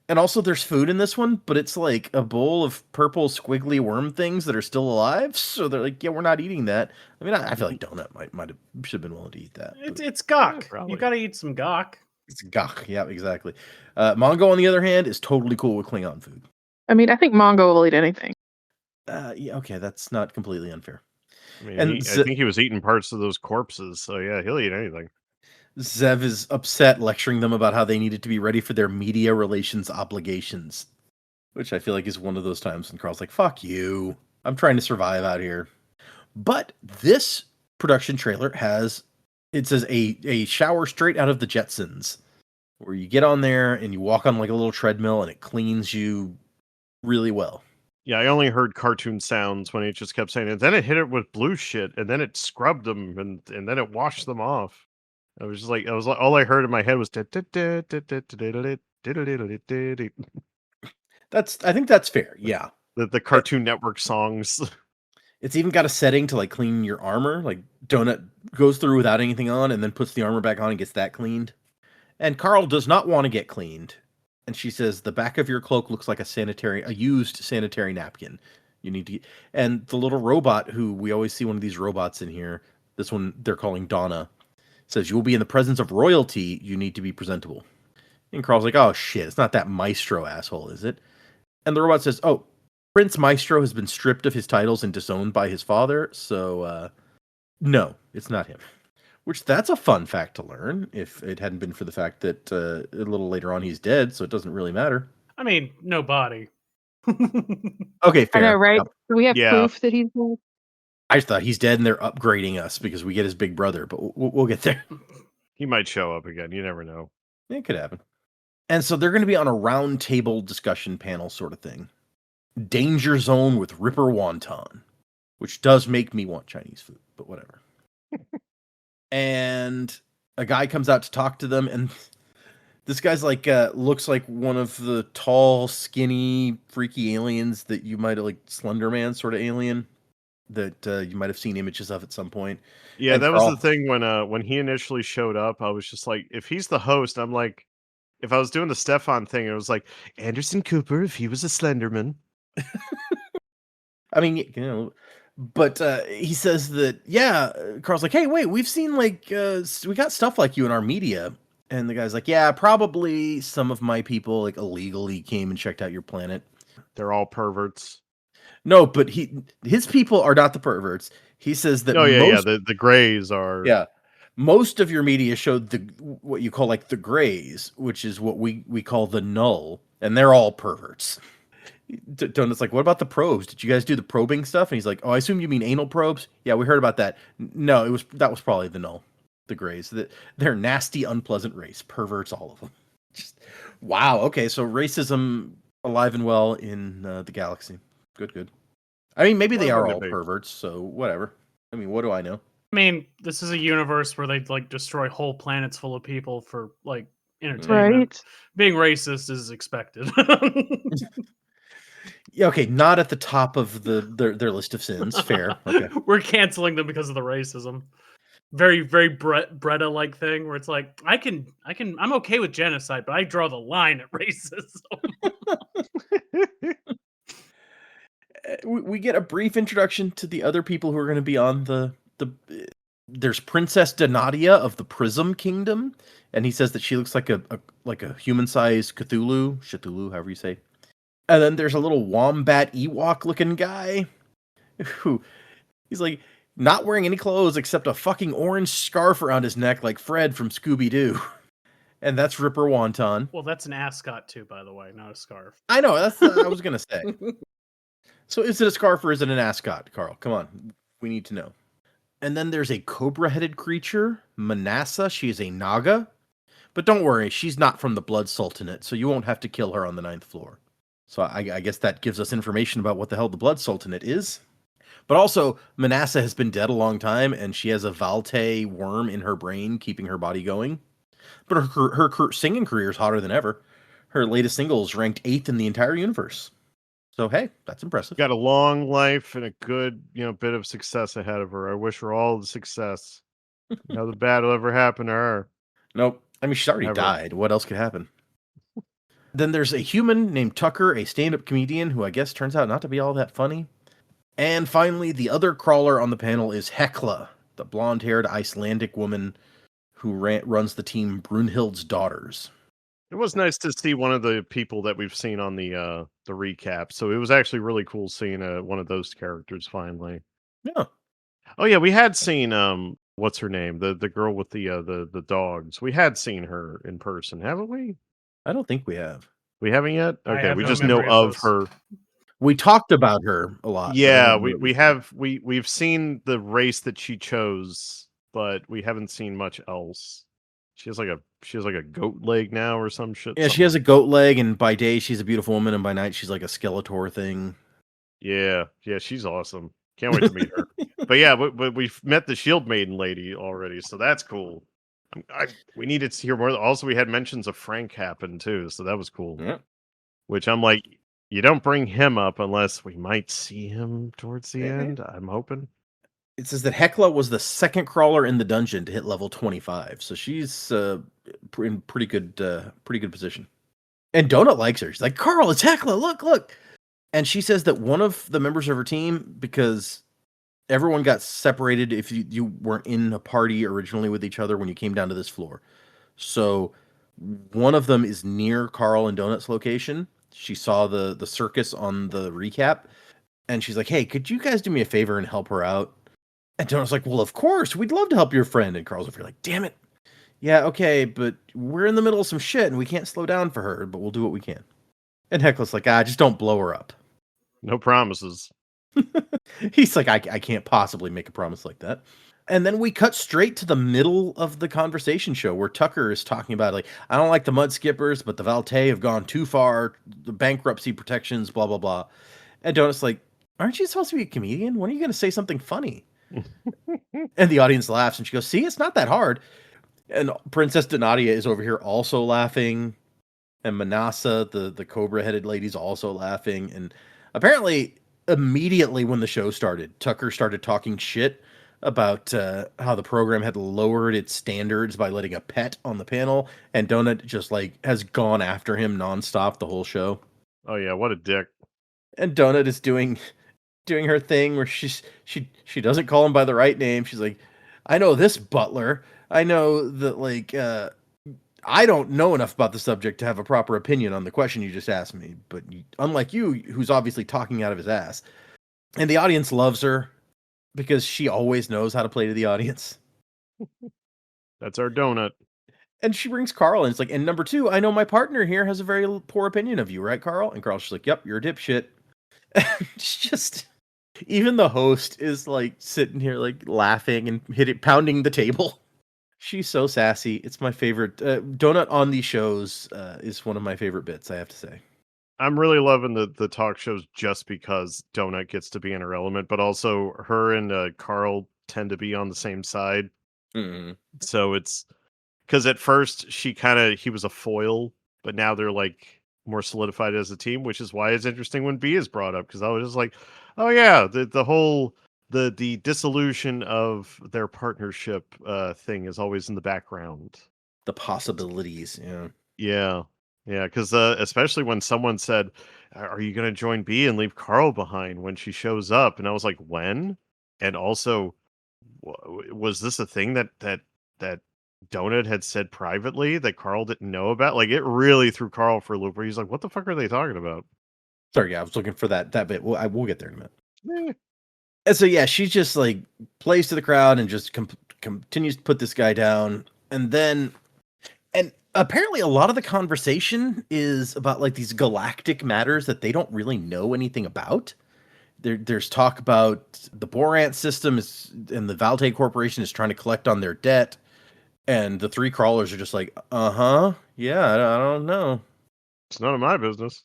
And also, there's food in this one, but it's like a bowl of purple squiggly worm things that are still alive. So they're like, "Yeah, we're not eating that." I mean, I feel like Donut should have been willing to eat that. It's gawk. Yeah, you gotta eat some gawk. It's gawk. Yeah, exactly. Mongo, on the other hand, is totally cool with Klingon food. I mean, I think Mongo will eat anything. Yeah, okay, that's not completely unfair. I mean, I think he was eating parts of those corpses, so yeah, he'll eat anything. Zev is upset, lecturing them about how they needed to be ready for their media relations obligations, which I feel like is one of those times when Carl's like, "Fuck you, I'm trying to survive out here." But this production trailer says a shower straight out of the Jetsons, where you get on there and you walk on like a little treadmill and it cleans you really well. Yeah, I only heard cartoon sounds when it just kept saying it. Then it hit it with blue shit, and then it scrubbed them, and then it washed them off. I was just like, all I heard in my head was. I think that's fair. Yeah, the Cartoon Network songs. It's even got a setting to like clean your armor. Like Donut goes through without anything on, and then puts the armor back on and gets that cleaned. And Carl does not want to get cleaned. And she says, "The back of your cloak looks like a used sanitary napkin. You need to." And the little robot, who we always see one of these robots in here, this one they're calling Donna, says, "You will be in the presence of royalty. You need to be presentable." And Carl's like, "Oh shit, it's not that Maestro asshole, is it?" And the robot says, "Oh, Prince Maestro has been stripped of his titles and disowned by his father, so no, it's not him." Which, that's a fun fact to learn, if it hadn't been for the fact that a little later on he's dead, so it doesn't really matter. I mean, no body. Okay, fair. I know, right? Yep. Do we have proof that he's dead? I just thought he's dead and they're upgrading us because we get his big brother, but we'll get there. He might show up again. You never know. It could happen. And so they're going to be on a round table discussion panel sort of thing. Danger zone with Ripper Wonton, which does make me want Chinese food, but whatever. And a guy comes out to talk to them, and this guy's like, looks like one of the tall, skinny, freaky aliens that you might have, like Slender Man sort of alien that you might have seen images of at some point. Yeah, and that was the thing when he initially showed up. I was just like, if he's the host, I'm like, if I was doing the Stefan thing, it was like Anderson Cooper if he was a Slenderman. I mean, you know, but he says that, yeah, Carl's like, hey, wait, we've seen like, we got stuff like you in our media. And the guy's like, yeah, probably some of my people like illegally came and checked out your planet. They're all perverts. No, but his people are not the perverts. He says that the Greys are. Yeah. Most of your media showed what you call like the Greys, which is what we call the null, and they're all perverts. Donut's like, what about the probes? Did you guys do the probing stuff? And he's like, oh, I assume you mean anal probes? Yeah, we heard about that. No, that was probably the null, the Greys. They're nasty, unpleasant race, perverts, all of them. Just wow. Okay, so racism alive and well in the galaxy. Good. I mean, maybe they are all perverts, so whatever. I mean, what do I know? I mean, this is a universe where they like destroy whole planets full of people for like entertainment. Right. Being racist is expected. Yeah, okay, not at the top of their list of sins. Fair. Okay. We're canceling them because of the racism. Very, very Bretta-like thing where it's like, I'm okay with genocide, but I draw the line at racism. We get a brief introduction to the other people who are going to be on there's Princess Donatia of the Prism Kingdom, and he says that she looks like a human-sized Cthulhu, however you say. And then there's a little wombat Ewok-looking guy who he's like not wearing any clothes except a fucking orange scarf around his neck like Fred from Scooby-Doo. And that's Ripper Wonton. Well, that's an ascot too, by the way, not a scarf. I know, that's what I was going to say. So is it a scarf or is it an ascot, Carl? Come on, we need to know. And then there's a cobra-headed creature, Manassa. She is a Naga. But don't worry, she's not from the Blood Sultanate, so you won't have to kill her on the 9th floor. So I guess that gives us information about what the hell the Blood Sultanate is. But also, Manassa has been dead a long time, and she has a Valte worm in her brain keeping her body going. But her singing career is hotter than ever. Her latest single is ranked 8th in the entire universe. So, hey, that's impressive. Got a long life and a good, bit of success ahead of her. I wish her all the success. Nothing bad will ever happen to her. Nope. I mean, she already died. What else could happen? Then there's a human named Tucker, a stand-up comedian who I guess turns out not to be all that funny. And finally, the other crawler on the panel is Hekla, the blonde-haired Icelandic woman who runs the team Brunhild's Daughters. It was nice to see one of the people that we've seen on the recap. So it was actually really cool seeing one of those characters finally. Yeah. Oh yeah, we had seen what's her name? The girl with the dogs. We had seen her in person, haven't we? I don't think we have. We haven't yet? Okay, we just know of her. We talked about her a lot. Yeah, we've seen the race that she chose, but we haven't seen much else. She has like a goat leg now or some shit. Yeah, she has a goat leg, and by day she's a beautiful woman, and by night she's like a Skeletor thing. Yeah, she's awesome. Can't wait to meet her. But yeah, we've met the Shield Maiden lady already, so that's cool. We needed to hear more. Also, we had mentions of Frank happen too, so that was cool. Yeah. Which I'm like, you don't bring him up unless we might see him towards the end. I'm hoping. It says that Hekla was the second crawler in the dungeon to hit level 25, so she's in pretty good position. And Donut likes her. She's like, Carl, it's Hekla. Look. And she says that one of the members of her team, because everyone got separated if you weren't in a party originally with each other when you came down to this floor. So one of them is near Carl and Donut's location. She saw the circus on the recap, and she's like, hey, could you guys do me a favor and help her out? And Donut's like, well, of course, we'd love to help your friend. And Carl's over here like, damn it. Yeah, okay, but we're in the middle of some shit, and we can't slow down for her, but we'll do what we can. And Hecla's like, just don't blow her up. No promises. He's like, I can't possibly make a promise like that. And then we cut straight to the middle of the conversation show where Tucker is talking about, like, I don't like the Mud Skippers, but the Valte have gone too far, the bankruptcy protections, blah, blah, blah. And Donut's like, aren't you supposed to be a comedian? When are you going to say something funny? And the audience laughs, and she goes, see, it's not that hard. And Princess Donatia is over here also laughing. And Manassa, the cobra-headed lady's also laughing. And apparently, immediately when the show started, Tucker started talking shit about how the program had lowered its standards by letting a pet on the panel, and Donut just like has gone after him nonstop the whole show. Oh yeah, what a dick. And Donut is doing her thing where she doesn't call him by the right name. She's like, I know this butler. I know that like I don't know enough about the subject to have a proper opinion on the question you just asked me, but unlike you, who's obviously talking out of his ass. And the audience loves her because she always knows how to play to the audience. That's our Donut. And she brings Carl, and it's like, and number two, I know my partner here has a very poor opinion of you, right, Carl? And Carl's just like, yep, you're a dipshit. It's just, even the host is like sitting here like laughing and pounding the table. She's so sassy. It's my favorite. Donut on these shows is one of my favorite bits, I have to say. I'm really loving the talk shows just because Donut gets to be in her element, but also her and Carl tend to be on the same side. Mm-hmm. So it's because at first he was a foil, but now they're like more solidified as a team, which is why it's interesting when B is brought up, because I was just like, oh yeah, the whole the dissolution of their partnership thing is always in the background. The possibilities, yeah. Yeah. Yeah, because especially when someone said, "Are you going to join B and leave Carl behind when she shows up?" And I was like, "When?" And also, was this a thing that Donut had said privately that Carl didn't know about? Like, it really threw Carl for a loop. Where he's like, "What the fuck are they talking about?" Sorry, yeah, I was looking for that bit. We'll get there in a minute. Eh. And so yeah, she just like plays to the crowd and just continues to put this guy down, and then. And apparently a lot of the conversation is about like these galactic matters that they don't really know anything about. There's talk about the Borant system and the Valte Corporation is trying to collect on their debt. And the three crawlers are just like, yeah, I don't know. It's none of my business.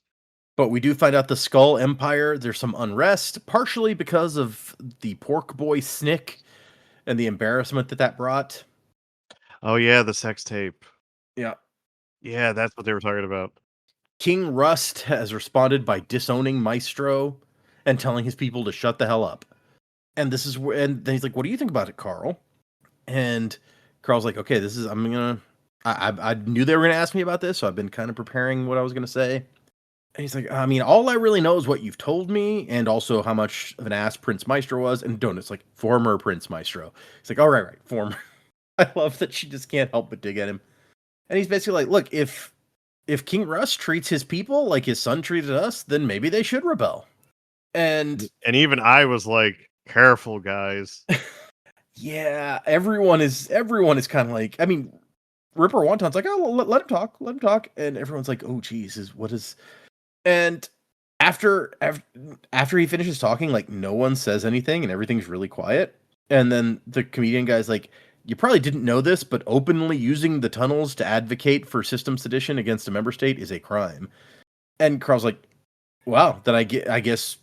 But we do find out the Skull Empire, there's some unrest, partially because of the Pork Boy Snick and the embarrassment that brought. Oh yeah, the sex tape. Yeah. Yeah, that's what they were talking about. King Rust has responded by disowning Maestro and telling his people to shut the hell up. And this is where, and then he's like, "What do you think about it, Carl?" And Carl's like, "Okay, I knew they were gonna ask me about this, so I've been kind of preparing what I was gonna say." And he's like, "I mean, all I really know is what you've told me, and also how much of an ass Prince Maestro was." And Donut's like, "Former Prince Maestro." He's like, "Oh, right, former." I love that she just can't help but dig at him. And he's basically like, "Look, if King Rust treats his people like his son treated us, then maybe they should rebel." And even I was like, "Careful, guys." yeah, everyone is kind of like, I mean, Ripper Wonton's like, "Oh, let him talk," and everyone's like, "Oh, geez, what is?" And after he finishes talking, like no one says anything, and everything's really quiet. And then the comedian guy's like, "You probably didn't know this, but openly using the tunnels to advocate for system sedition against a member state is a crime." And Carl's like, "Wow, then I guess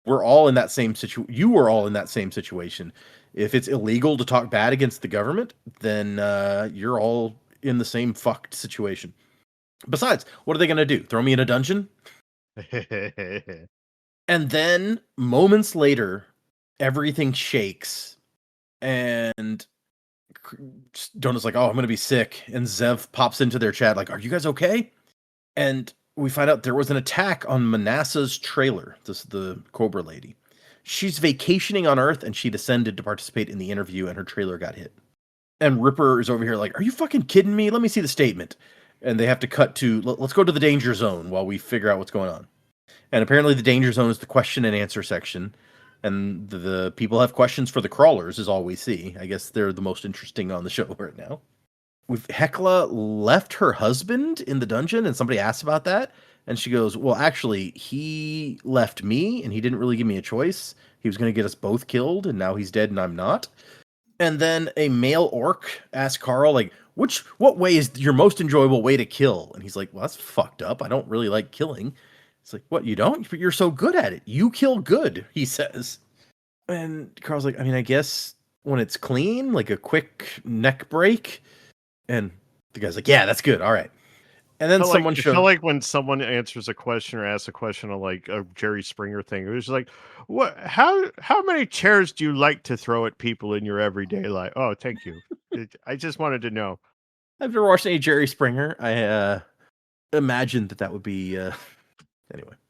we're all in that same situation. You were all in that same situation. If it's illegal to talk bad against the government, then you're all in the same fucked situation. Besides, what are they going to do? Throw me in a dungeon?" And then moments later, everything shakes, and Donut's like, "Oh, I'm gonna be sick," and Zev pops into their chat like, "Are you guys okay?" And we find out there was an attack on Manasseh's trailer. This is the Cobra lady. She's vacationing on Earth, and she descended to participate in the interview, and her trailer got hit. And Ripper is over here like, "Are you fucking kidding me? Let me see the statement." And they have to cut to, let's go to the danger zone while we figure out what's going on. And apparently the danger zone is the question and answer section. And the people have questions for the crawlers, is all we see. I guess they're the most interesting on the show right now. Hecla left her husband in the dungeon, and somebody asked about that. And she goes, "Well, actually, he left me, and he didn't really give me a choice. He was going to get us both killed, and now he's dead, and I'm not." And then a male orc asked Carl, like, what way is your most enjoyable way to kill? And he's like, "Well, that's fucked up. I don't really like killing." It's like, "What, you don't? But you're so good at it. You kill good," he says. And Carl's like, "I mean, I guess when it's clean, like a quick neck break." And the guy's like, "Yeah, that's good. All right." And then someone I showed. feel like when someone answers a question or asks a question on like a Jerry Springer thing, it was like, "What? How many chairs do you like to throw at people in your everyday life?" Oh, thank you. I just wanted to know. I've never watched any Jerry Springer. I imagined that would be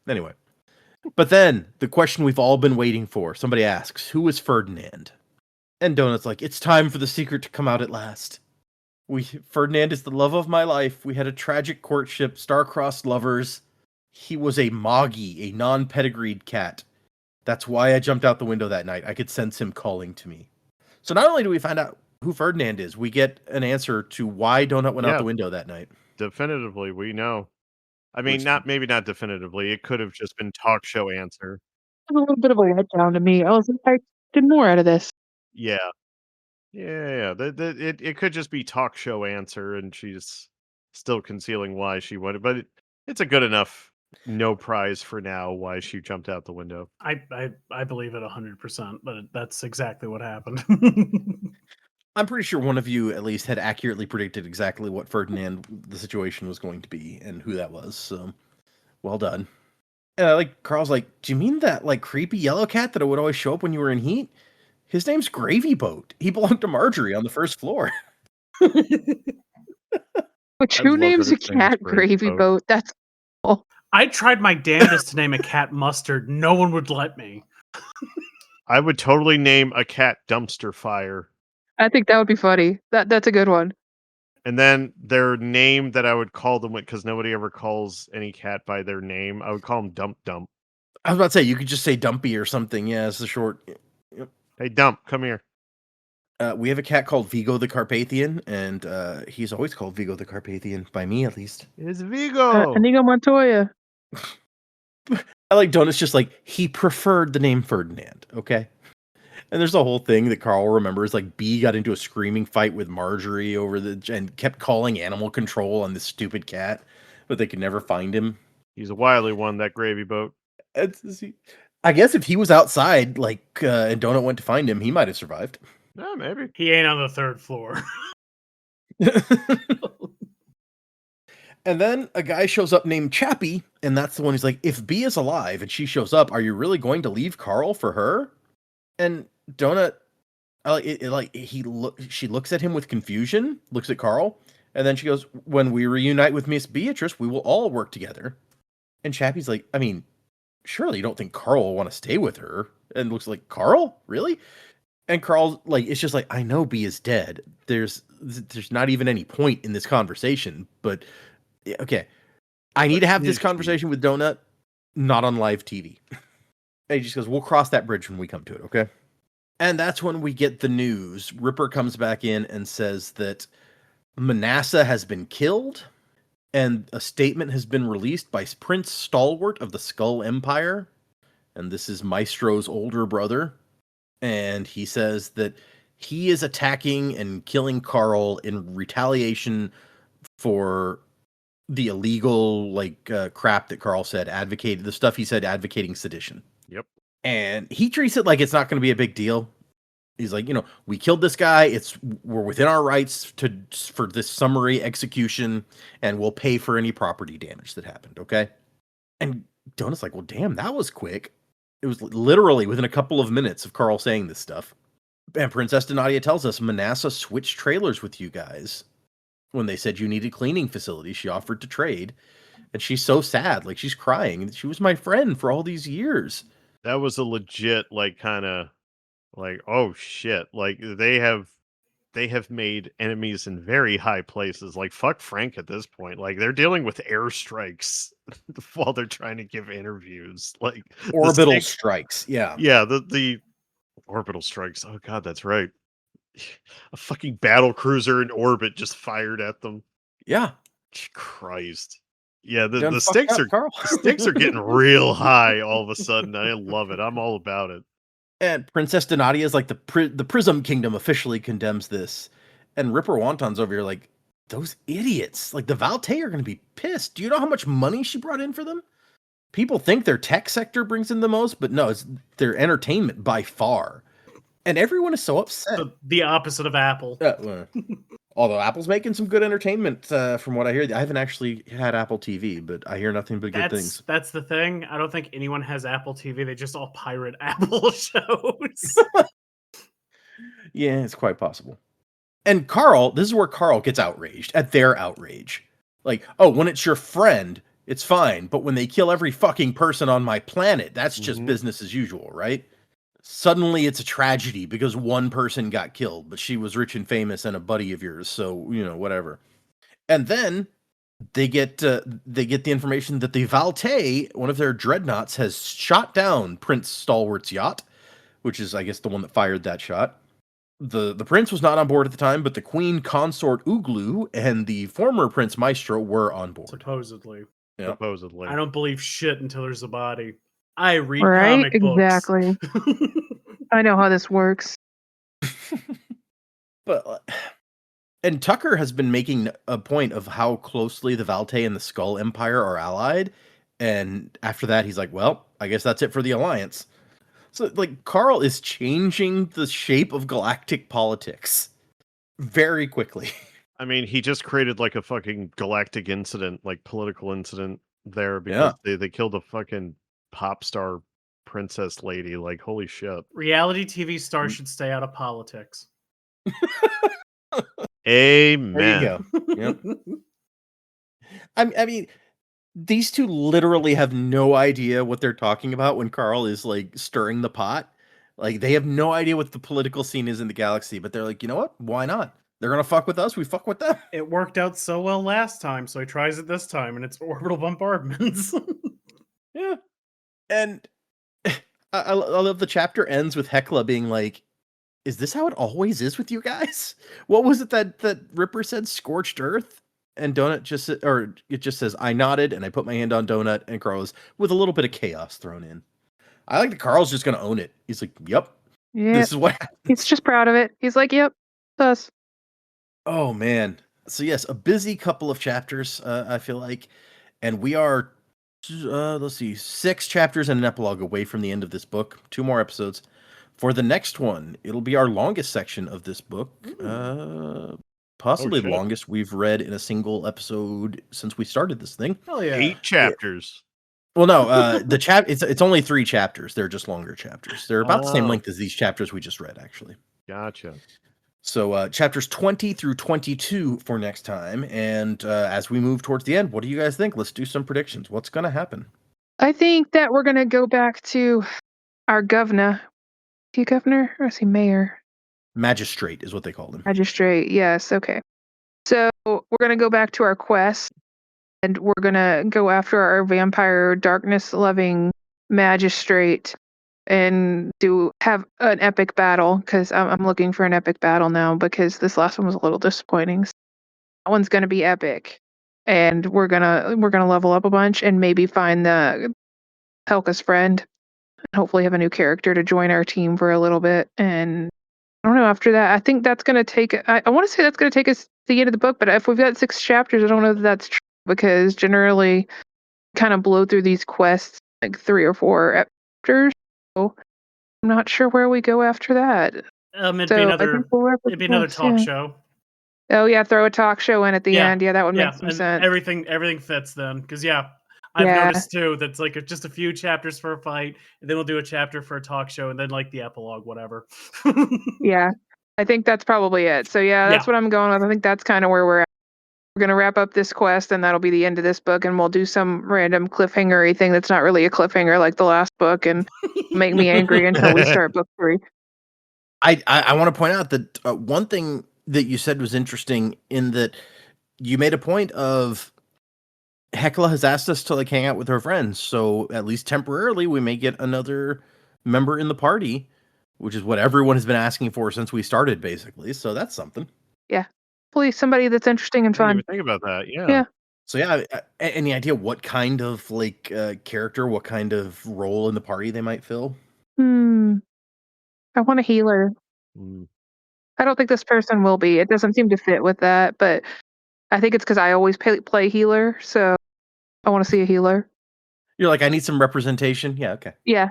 anyway. But then the question we've all been waiting for. Somebody asks, "Who is Ferdinand?" And Donut's like, "It's time for the secret to come out at last. Ferdinand is the love of my life. We had a tragic courtship, star-crossed lovers. He was a Moggy, a non-pedigreed cat. That's why I jumped out the window that night. I could sense him calling to me." So not only do we find out who Ferdinand is, we get an answer to why Donut went out the window that night. Definitively, we know. I mean, maybe not definitively. It could have just been talk show answer. A little bit of a letdown to me. I was expecting more out of this. Yeah. Yeah. It could just be talk show answer, and she's still concealing why she wanted, but it's a good enough no prize for now why she jumped out the window. I believe it 100%, but that's exactly what happened. I'm pretty sure one of you at least had accurately predicted exactly what Ferdinand the situation was going to be and who that was. So, well done. And I like Carl's like, "Do you mean that like creepy yellow cat that would always show up when you were in heat? His name's Gravy Boat. He belonged to Marjorie on the first floor." Which who names a cat Gravy Boat? That's cool. I tried my damnedest to name a cat Mustard. No one would let me. I would totally name a cat Dumpster Fire. I think that would be funny. That's a good one. And then their name that I would call them, because nobody ever calls any cat by their name, I would call them Dump Dump. I was about to say, you could just say Dumpy or something. Yeah, it's the short. Yep. Hey, Dump, come here. We have a cat called Vigo the Carpathian, and he's always called Vigo the Carpathian, by me at least. It's Vigo! Inigo Montoya. I like Donut's just like, he preferred the name Ferdinand, okay? And there's a whole thing that Carl remembers, like B got into a screaming fight with Marjorie and kept calling animal control on this stupid cat, but they could never find him. He's a wily one, that Gravy Boat. I guess if he was outside, and Donut went to find him, he might have survived. Yeah, maybe. He ain't on the third floor. And then a guy shows up named Chappie, and that's the one who's like, "If B is alive and she shows up, are you really going to leave Carl for her?" And Donut, she looks at him with confusion, looks at Carl, and then she goes, "When we reunite with Miss Beatrice, we will all work together." And Chappie's like, "I mean, surely you don't think Carl will want to stay with her?" And looks like, "Carl? Really?" And Carl's like, it's just like, "I know B is dead. There's not even any point in this conversation, but okay. I need to have this conversation with Donut, not on live TV." And he just goes, "We'll cross that bridge when we come to it, okay?" And that's when we get the news. Ripper comes back in and says that Manasseh has been killed, and a statement has been released by Prince Stalwart of the Skull Empire. And this is Maestro's older brother. And he says that he is attacking and killing Carl in retaliation for the illegal crap that Carl said, advocated the stuff he said advocating sedition. Yep. And he treats it like it's not going to be a big deal. He's like, we killed this guy. We're within our rights for this summary execution, and we'll pay for any property damage that happened. Okay. And Donut's like, "Well, damn, that was quick." It was literally within a couple of minutes of Carl saying this stuff. And Princess Donatia tells us Manasseh switched trailers with you guys. When they said you needed cleaning facilities, she offered to trade. And she's so sad. Like, she's crying. She was my friend for all these years. That was a legit, kind of, oh shit. Like, they have made enemies in very high places. Like, fuck Frank at this point. Like, they're dealing with airstrikes while they're trying to give interviews. Like, orbital strikes. Yeah. Yeah, the orbital strikes. Oh god, that's right. A fucking battle cruiser in orbit just fired at them. Yeah. Christ. Yeah, the stakes are getting real high all of a sudden. I love it. I'm all about it. And Princess Donatia is like, the Prism Kingdom officially condemns this. And Ripper Wonton's over here like, those idiots. Like, the Valtae are going to be pissed. Do you know how much money she brought in for them? People think their tech sector brings in the most, but no, it's their entertainment by far. And everyone is so upset. The opposite of Apple. Although Apple's making some good entertainment, from what I hear. I haven't actually had Apple TV, but I hear nothing but good things. That's the thing. I don't think anyone has Apple TV. They just all pirate Apple shows. Yeah, it's quite possible. And Carl, this is where Carl gets outraged at their outrage. Like, oh, when it's your friend, it's fine. But when they kill every fucking person on my planet, that's just business as usual, right? Suddenly it's a tragedy because one person got killed, but she was rich and famous and a buddy of yours. So, whatever. And then they get the information that the Valtei, one of their dreadnoughts, has shot down Prince Stalwart's yacht, which is, I guess, the one that fired that shot. The prince was not on board at the time, but the queen consort Uglu and the former Prince Maestro were on board. Supposedly. Yep. Supposedly. I don't believe shit until there's a body. I read right? comic books. Exactly. I know how this works. But and Tucker has been making a point of how closely the Valtei and the Skull Empire are allied, and after that he's like, well, I guess that's it for the Alliance. So, like, Carl is changing the shape of galactic politics very quickly. I mean, he just created like a fucking galactic incident, like political incident there because they killed a fucking pop star princess lady. Like, holy shit. Reality TV stars should stay out of politics. Amen. There you go. Yep. I mean, these two literally have no idea what they're talking about when Carl is like stirring the pot. Like, they have no idea what the political scene is in the galaxy, but they're like, you know what? Why not? They're gonna fuck with us. We fuck with them. It worked out so well last time, so he tries it this time, and it's orbital bombardments. Yeah, and I love the chapter ends with Hecla being like, "Is this how it always is with you guys?" What was it that Ripper said? Scorched earth. And Donut it just says, I nodded and I put my hand on Donut, and Carl's with a little bit of chaos thrown in. I like that Carl's just going to own it. He's like, yep. Yeah. This is what happens. He's just proud of it. He's like, yep, us. Oh, man. So, yes, a busy couple of chapters, I feel like. And we are, let's see, 6 chapters and an epilogue away from the end of this book. 2 more episodes. For the next one, it'll be our longest section of this book. Possibly the longest we've read in a single episode since we started this thing. Hell yeah. 8 chapters. Well, no, it's only 3 chapters. They're just longer chapters. They're about the same length as these chapters we just read, actually. Gotcha. So chapters 20 through 22 for next time. And as we move towards the end, what do you guys think? Let's do some predictions. What's going to happen? I think that we're going to go back to our governor. Is he governor or is he mayor? Magistrate is what they called him. Magistrate, yes, okay. So we're going to go back to our quest, and we're going to go after our vampire darkness-loving magistrate and have an epic battle, because I'm looking for an epic battle now, because this last one was a little disappointing. So that one's going to be epic, and we're gonna level up a bunch and maybe find the Helka's friend, and hopefully have a new character to join our team for a little bit. And I don't know, after that, I think that's going to take, I want to say that's going to take us to the end of the book, but if we've got 6 chapters, I don't know that that's true, because generally kind of blow through these quests like 3 or 4 chapters, so I'm not sure where we go after that. It'd be another talk show. Oh yeah, throw a talk show in at the end. Yeah, that would make some sense. Everything fits then, because I've noticed too that's like just a few chapters for a fight, and then we'll do a chapter for a talk show, and then like the epilogue, whatever. Yeah, I think that's probably it. So that's what I'm going with. I think that's kind of where we're at. We're going to wrap up this quest, and that'll be the end of this book, and we'll do some random cliffhanger-y thing that's not really a cliffhanger like the last book, and make me angry until we start book 3. I want to point out that one thing that you said was interesting, in that you made a point of Hecla has asked us to like hang out with her friends, so at least temporarily we may get another member in the party, which is what everyone has been asking for since we started, basically. So that's something. Yeah, hopefully somebody that's interesting and fun. I didn't even think about that. Yeah. So any idea what kind of like character, what kind of role in the party they might fill? I want a healer. I don't think this person will be. It doesn't seem to fit with that, but I think it's because I always play healer, so I want to see a healer. You're like, I need some representation. Yeah, okay. Yeah.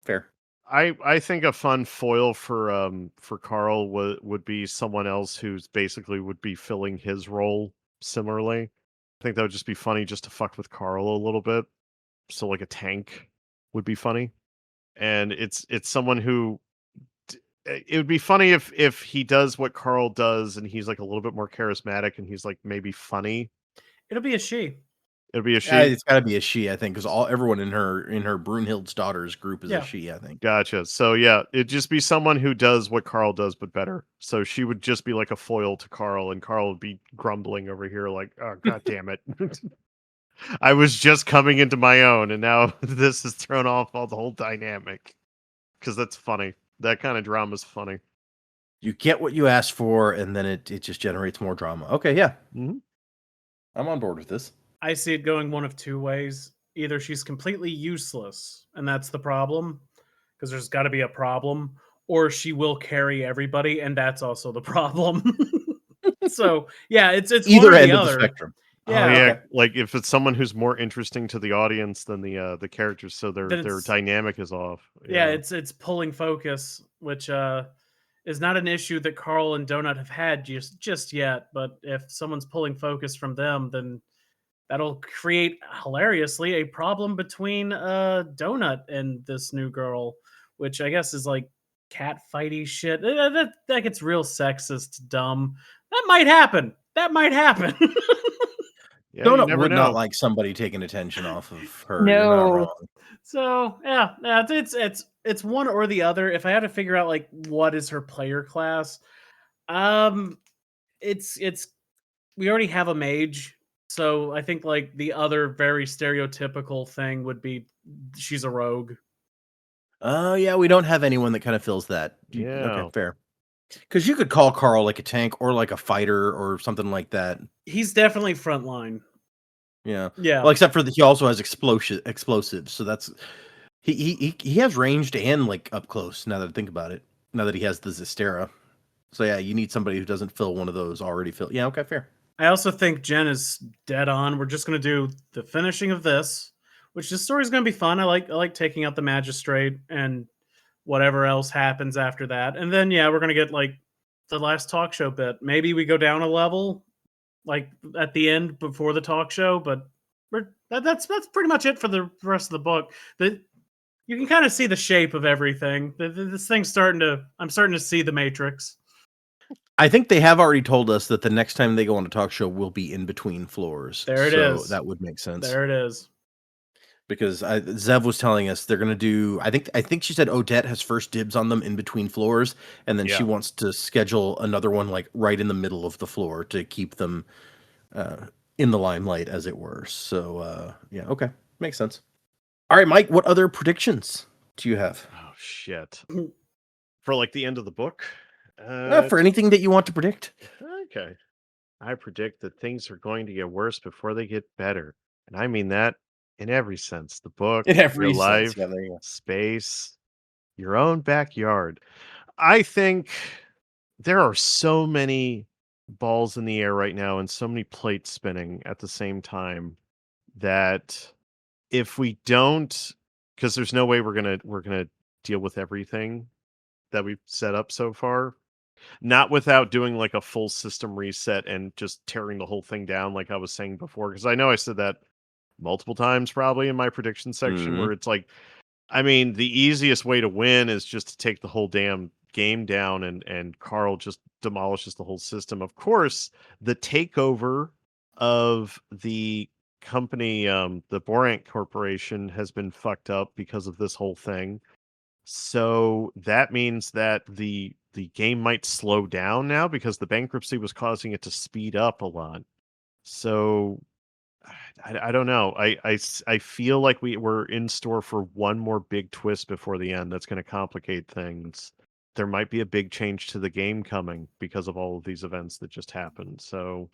Fair. I think a fun foil for Carl would be someone else who's basically would be filling his role similarly. I think that would just be funny just to fuck with Carl a little bit. So like a tank would be funny. And it's someone who it would be funny if he does what Carl does and he's like a little bit more charismatic and he's like maybe funny. It'll be a she. It'll be a she. It's got to be a she, I think, because everyone in her Brunhild's daughters group is a Yeah. she, I think. Gotcha. So yeah, it'd just be someone who does what Carl does, but better. So she would just be like a foil to Carl, and Carl would be grumbling over here, like, "Oh, god damn it! I was just coming into my own, and now this has thrown off all the whole dynamic." Because that's funny. That kind of drama is funny. You get what you ask for, and then it just generates more drama. Okay, yeah. Mhm. I'm on board with this. I see it going one of two ways. Either she's completely useless, and that's the problem, because there's got to be a problem, or she will carry everybody, and that's also the problem. So yeah, it's Either one or end the of the other. spectrum. Yeah, Oh, yeah. okay. Like if it's someone who's more interesting to the audience than the characters, so Then their it's- dynamic is off. yeah, it's pulling focus, which is not an issue that Carl and Donut have had just yet. But if someone's pulling focus from them, then that'll create hilariously a problem between Donut and this new girl, which I guess is like cat fighty shit. That gets real sexist, dumb. That might happen. That might happen. Yeah, you Donut never would know. not like somebody taking attention off of her. You're not No. wrong. So yeah, it's one or the other. If I had to figure out like what is her player class, it's we already have a mage, so I think like the other very stereotypical thing would be she's a rogue. Oh, yeah, we don't have anyone that kind of fills that. Yeah. Okay, fair. Because you could call Carl like a tank or like a fighter or something like that. He's definitely frontline. Yeah. Yeah. Well, except for he also has explosives, so that's he has ranged and like up close. Now that I think about it, now that he has the Zestera, so yeah, you need somebody who doesn't fill one of those already filled. Yeah, okay, fair. I also think Jen is dead on. We're just gonna do the finishing of this, which this story's gonna be fun. I like taking out the magistrate and whatever else happens after that. And then yeah, we're gonna get like the last talk show bit. Maybe we go down a level like at the end before the talk show, but that's pretty much it for the rest of the book. You can kind of see the shape of everything. This thing's I'm starting to see the Matrix. I think they have already told us that the next time they go on a talk show will be in between floors. There it so is. That would make sense. There it is. Because Zev was telling us they're going to do. I think she said Odette has first dibs on them in between floors, and then she wants to schedule another one like right in the middle of the floor to keep them in the limelight, as it were. So yeah, okay, makes sense. All right, Mike, what other predictions do you have? Oh shit! For like the end of the book. For anything that you want to predict. Okay. I predict that things are going to get worse before they get better. And I mean that in every sense. The book, In every your sense. life, Yeah, there you go. space, your own backyard. I think there are so many balls in the air right now and so many plates spinning at the same time that if we don't, because there's no way we're gonna deal with everything that we've set up so far. Not without doing like a full system reset and just tearing the whole thing down, like I was saying before. Because I know I said that multiple times probably in my prediction section, where it's like, I mean, the easiest way to win is just to take the whole damn game down, and Carl just demolishes the whole system. Of course, the takeover of the company, the Borant Corporation, has been fucked up because of this whole thing. So that means that the game might slow down now because the bankruptcy was causing it to speed up a lot. So I don't know. I feel like we're in store for one more big twist before the end that's going to complicate things. There might be a big change to the game coming because of all of these events that just happened. So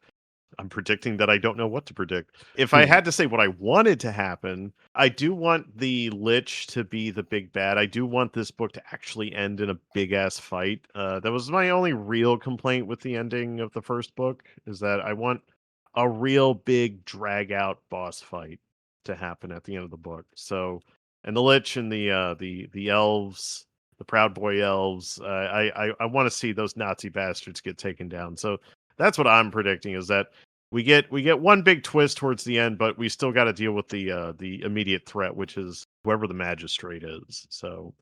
I'm predicting that I don't know what to predict. If I had to say what I wanted to happen, I do want the Lich to be the big bad. I do want this book to actually end in a big ass fight. That was my only real complaint with the ending of the first book, is that I want a real big drag out boss fight to happen at the end of the book. So, and the Lich and the elves the Proud Boy elves. I want to see those Nazi bastards get taken down. So that's what I'm predicting, is that we get one big twist towards the end, but we still got to deal with the immediate threat, which is whoever the magistrate is. So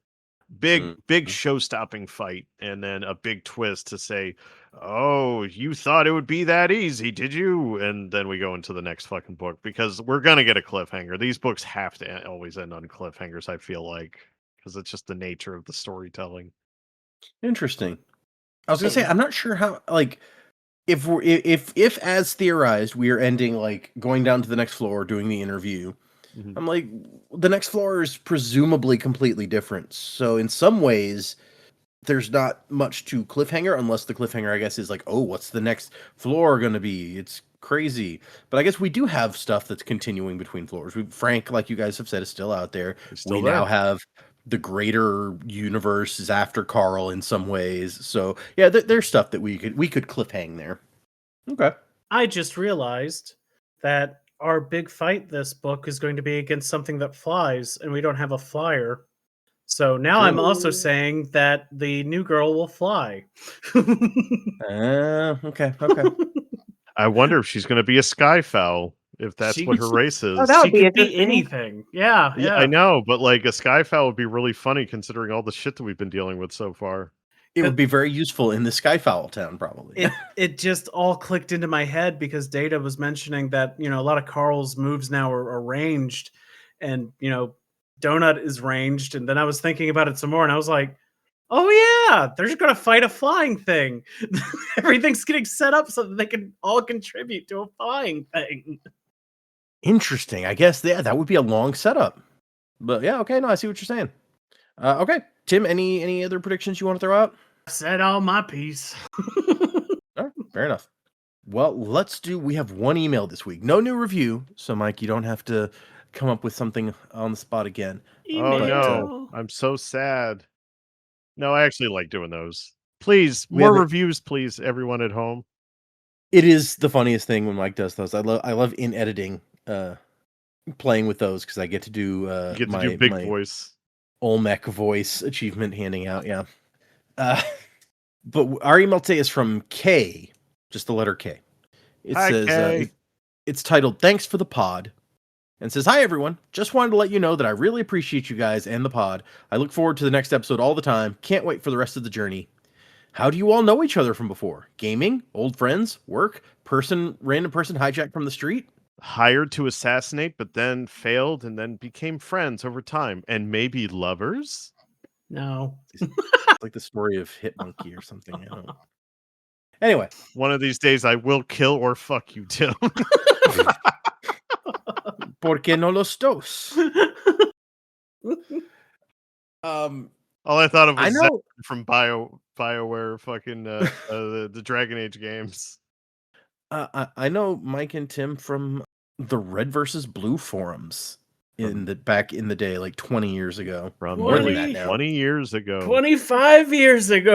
big show-stopping fight, and then a big twist to say, "Oh, you thought it would be that easy, did you?" And then we go into the next fucking book, because we're gonna get a cliffhanger. These books have to always end on cliffhangers, I feel like, because it's just the nature of the storytelling. Interesting. I was gonna say, I'm not sure how, like, if as theorized, we are ending like going down to the next floor, doing the interview. Mhm. I'm like, the next floor is presumably completely different. So in some ways, there's not much to cliffhanger, unless the cliffhanger, I guess, is like, oh, what's the next floor going to be? It's crazy. But I guess we do have stuff that's continuing between floors. Frank, like you guys have said, is still out there. Still Now there. have the greater universe is after Carl in some ways. So yeah, there's stuff that we could cliffhang there. Okay. I just realized that our big fight this book is going to be against something that flies, and we don't have a flyer. So now I'm also saying that the new girl will fly. Okay. I wonder if she's going to be a skyfowl, if that's what her race is. Oh, that would She be could be interesting. anything. Yeah, Yeah, I know, but like a skyfowl would be really funny considering all the shit that we've been dealing with so far. It would be very useful in the Skyfowl town, probably. It just all clicked into my head because Data was mentioning that, a lot of Carl's moves now are ranged, and, Donut is ranged. And then I was thinking about it some more, and I was like, oh yeah, they're just going to fight a flying thing. Everything's getting set up so that they can all contribute to a flying thing. Interesting. I guess that would be a long setup. But yeah, okay, no, I see what you're saying. Okay, Tim, any other predictions you want to throw out? I said all my piece. All right, fair enough. Well, we have one email this week. No new review, so Mike, you don't have to come up with something on the spot again. Oh no, I'm so sad. No, I actually like doing those. Please, more reviews, please, everyone at home. It is the funniest thing when Mike does those. I love in editing, playing with those, because I get to do you get to do big voice. Olmec voice achievement handing out, yeah. But our email today is from K, just the letter K. It says, it's titled, "Thanks for the pod," and says, "Hi everyone, just wanted to let you know that I really appreciate you guys and the pod. I look forward to the next episode all the time. Can't wait for the rest of the journey. How do you all know each other from before? Gaming? Old friends? Work? Random person hijacked from the street? Hired to assassinate, but then failed, and then became friends over time, and maybe lovers?" No. It's like the story of Hitmonkey or something. I don't know. Anyway. One of these days I will kill or fuck you, Tim. ¿Por qué no los dos? All I thought of was Zach from BioWare fucking the Dragon Age games. I know Mike and Tim from the Red versus Blue forums back in the day, like 20 years ago. From nearly 20 years ago. 25 years ago.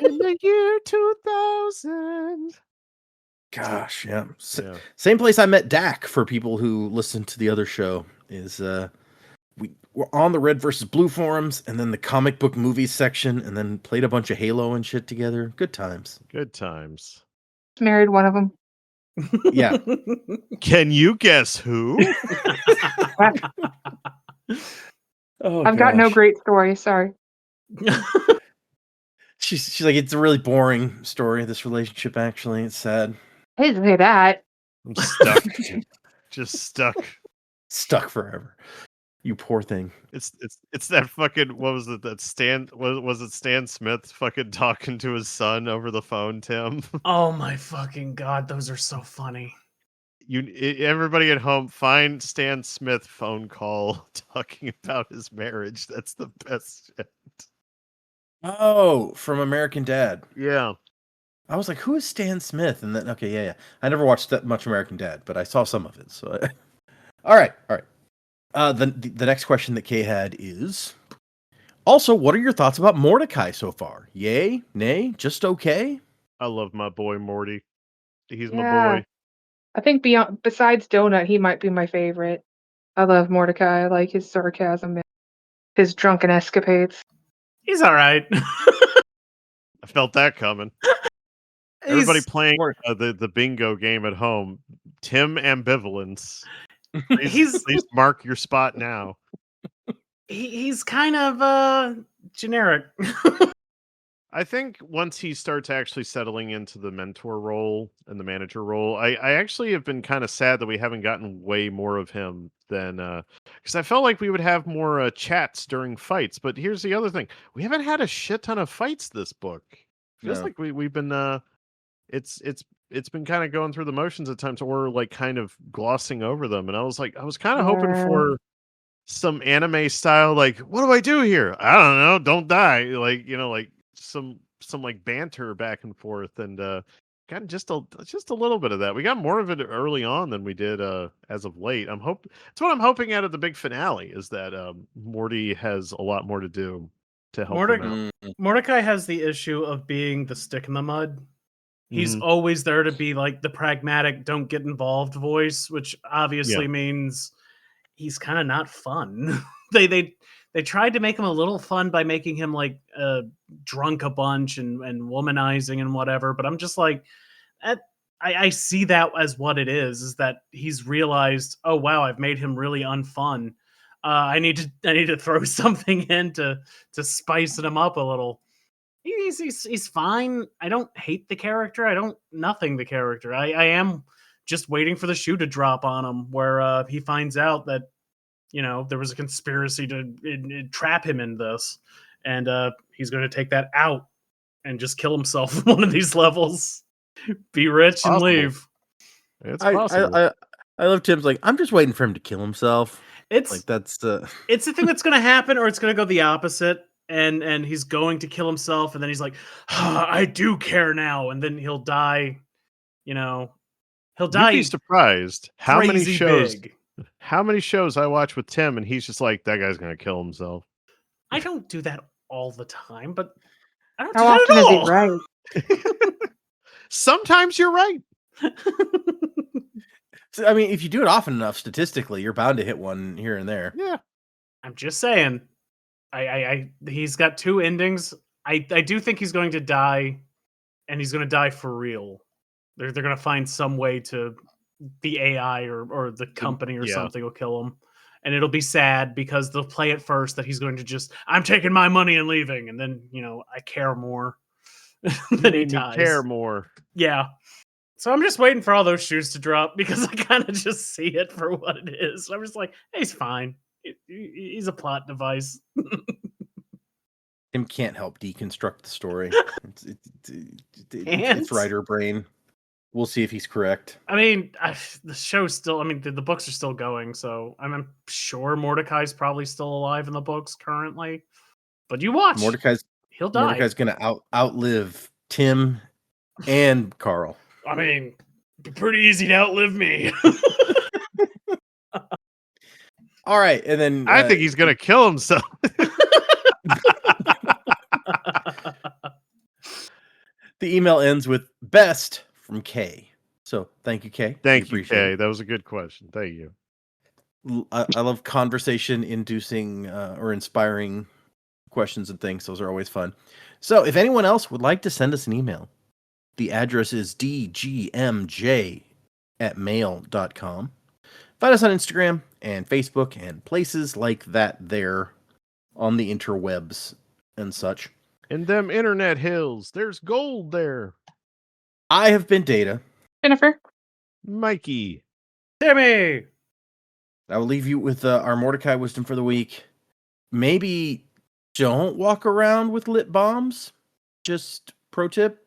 In the year 2000. Gosh, yeah. Same place I met Dak, for people who listen to the other show, is we were on the Red versus Blue forums, and then the comic book movies section, and then played a bunch of Halo and shit together. Good times. Good times. Married one of them. Yeah. Can you guess who? I've got no great story. Sorry. She's like, it's a really boring story, this relationship, actually. It's sad. I didn't say that. I'm stuck. Just stuck. Stuck forever. You poor thing. It's that fucking, what was it, that was it Stan Smith fucking talking to his son over the phone, Tim? Oh my fucking god, those are so funny. Everybody at home, find Stan Smith phone call talking about his marriage. That's the best shit. Oh, from American Dad. Yeah. I was like, who is Stan Smith? And then, okay, yeah. I never watched that much American Dad, but I saw some of it. So, all right. The next question that Kay had is, also, what are your thoughts about Mordecai so far? Yay? Nay? Just okay? I love my boy Morty. He's my boy. I think besides Donut, he might be my favorite. I love Mordecai. I like his sarcasm and his drunken escapades. He's all right. I felt that coming. Everybody playing the bingo game at home. Tim Ambivalence. Please mark your spot now. He's kind of generic. I think once he starts actually settling into the mentor role and the manager role, I actually have been kind of sad that we haven't gotten way more of him than because I felt like we would have more chats during fights. But here's the other thing: we haven't had a shit ton of fights this book. Feels like we've been it's been kind of going through the motions at times, or like kind of glossing over them. And I was kind of hoping for some anime style, like, what do I do here? I don't know, don't die, like, like some like banter back and forth, and got just a little bit of that. We got more of it early on than we did as of late. It's what I'm hoping out of the big finale, is that Morty has a lot more to do to help him out. Mordecai has the issue of being the stick in the mud. He's always there to be like the pragmatic, don't get involved voice, which obviously means he's kind of not fun. They tried to make him a little fun by making him like drunk a bunch and womanizing and whatever. But I'm just like, I see that as what it is that he's realized, oh wow, I've made him really unfun. I need to throw something in to spice him up a little. He's fine. I don't hate the character. I don't nothing the character. I am just waiting for the shoe to drop on him, where he finds out that there was a conspiracy to trap him in this, and he's going to take that out and just kill himself in one of these levels, be rich and leave. It's possible. I love Tim's like, I'm just waiting for him to kill himself. It's like it's the thing that's going to happen, or it's going to go the opposite. And he's going to kill himself, and then he's like, I do care now, and then he'll die. He'll die. You'd be surprised how many shows I watch with Tim, and he's just like, that guy's gonna kill himself. I don't do that all the time, but I don't How do often that at is all. he right? Sometimes you're right. So, I mean, if you do it often enough, statistically, you're bound to hit one here and there. Yeah, I'm just saying. He's got two endings. I do think he's going to die, and he's going to die for real. They're going to find some way to the AI or the company or something will kill him, and it'll be sad because they'll play it first that he's going to just, I'm taking my money and leaving, and then I care more than he dies. Care more. Yeah. So I'm just waiting for all those shoes to drop because I kind of just see it for what it is. I'm just like, hey, he's fine. He's a plot device. Tim can't help deconstruct the story. It's writer brain. We'll see if he's correct. I mean, the show's still. I mean, the books are still going, so I'm sure Mordecai's probably still alive in the books currently. But you watch, he'll die. Mordecai's gonna outlive Tim and Carl. I mean, it'd be pretty easy to outlive me. All right, and then I think he's gonna kill himself. The email ends with best from Kay. So thank you, Kay. Thank you, Kay. That was a good question. Thank you. I love conversation-inducing or inspiring questions and things. Those are always fun. So if anyone else would like to send us an email, the address is dgmj@mail.com. Find us on Instagram and Facebook and places like that there on the interwebs and such. In them internet hills, there's gold there. I have been Data. Jennifer. Mikey. Timmy. I will leave you with our Mordecai wisdom for the week. Maybe don't walk around with lit bombs. Just pro tip,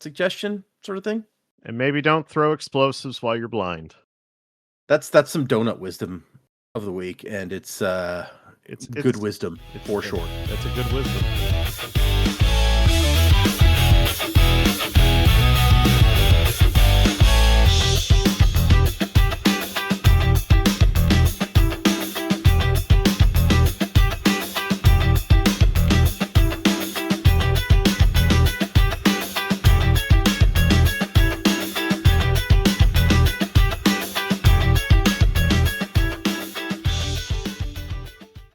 suggestion, sort of thing. And maybe don't throw explosives while you're blind. That's some donut wisdom of the week, and it's good wisdom for sure. That's a good wisdom.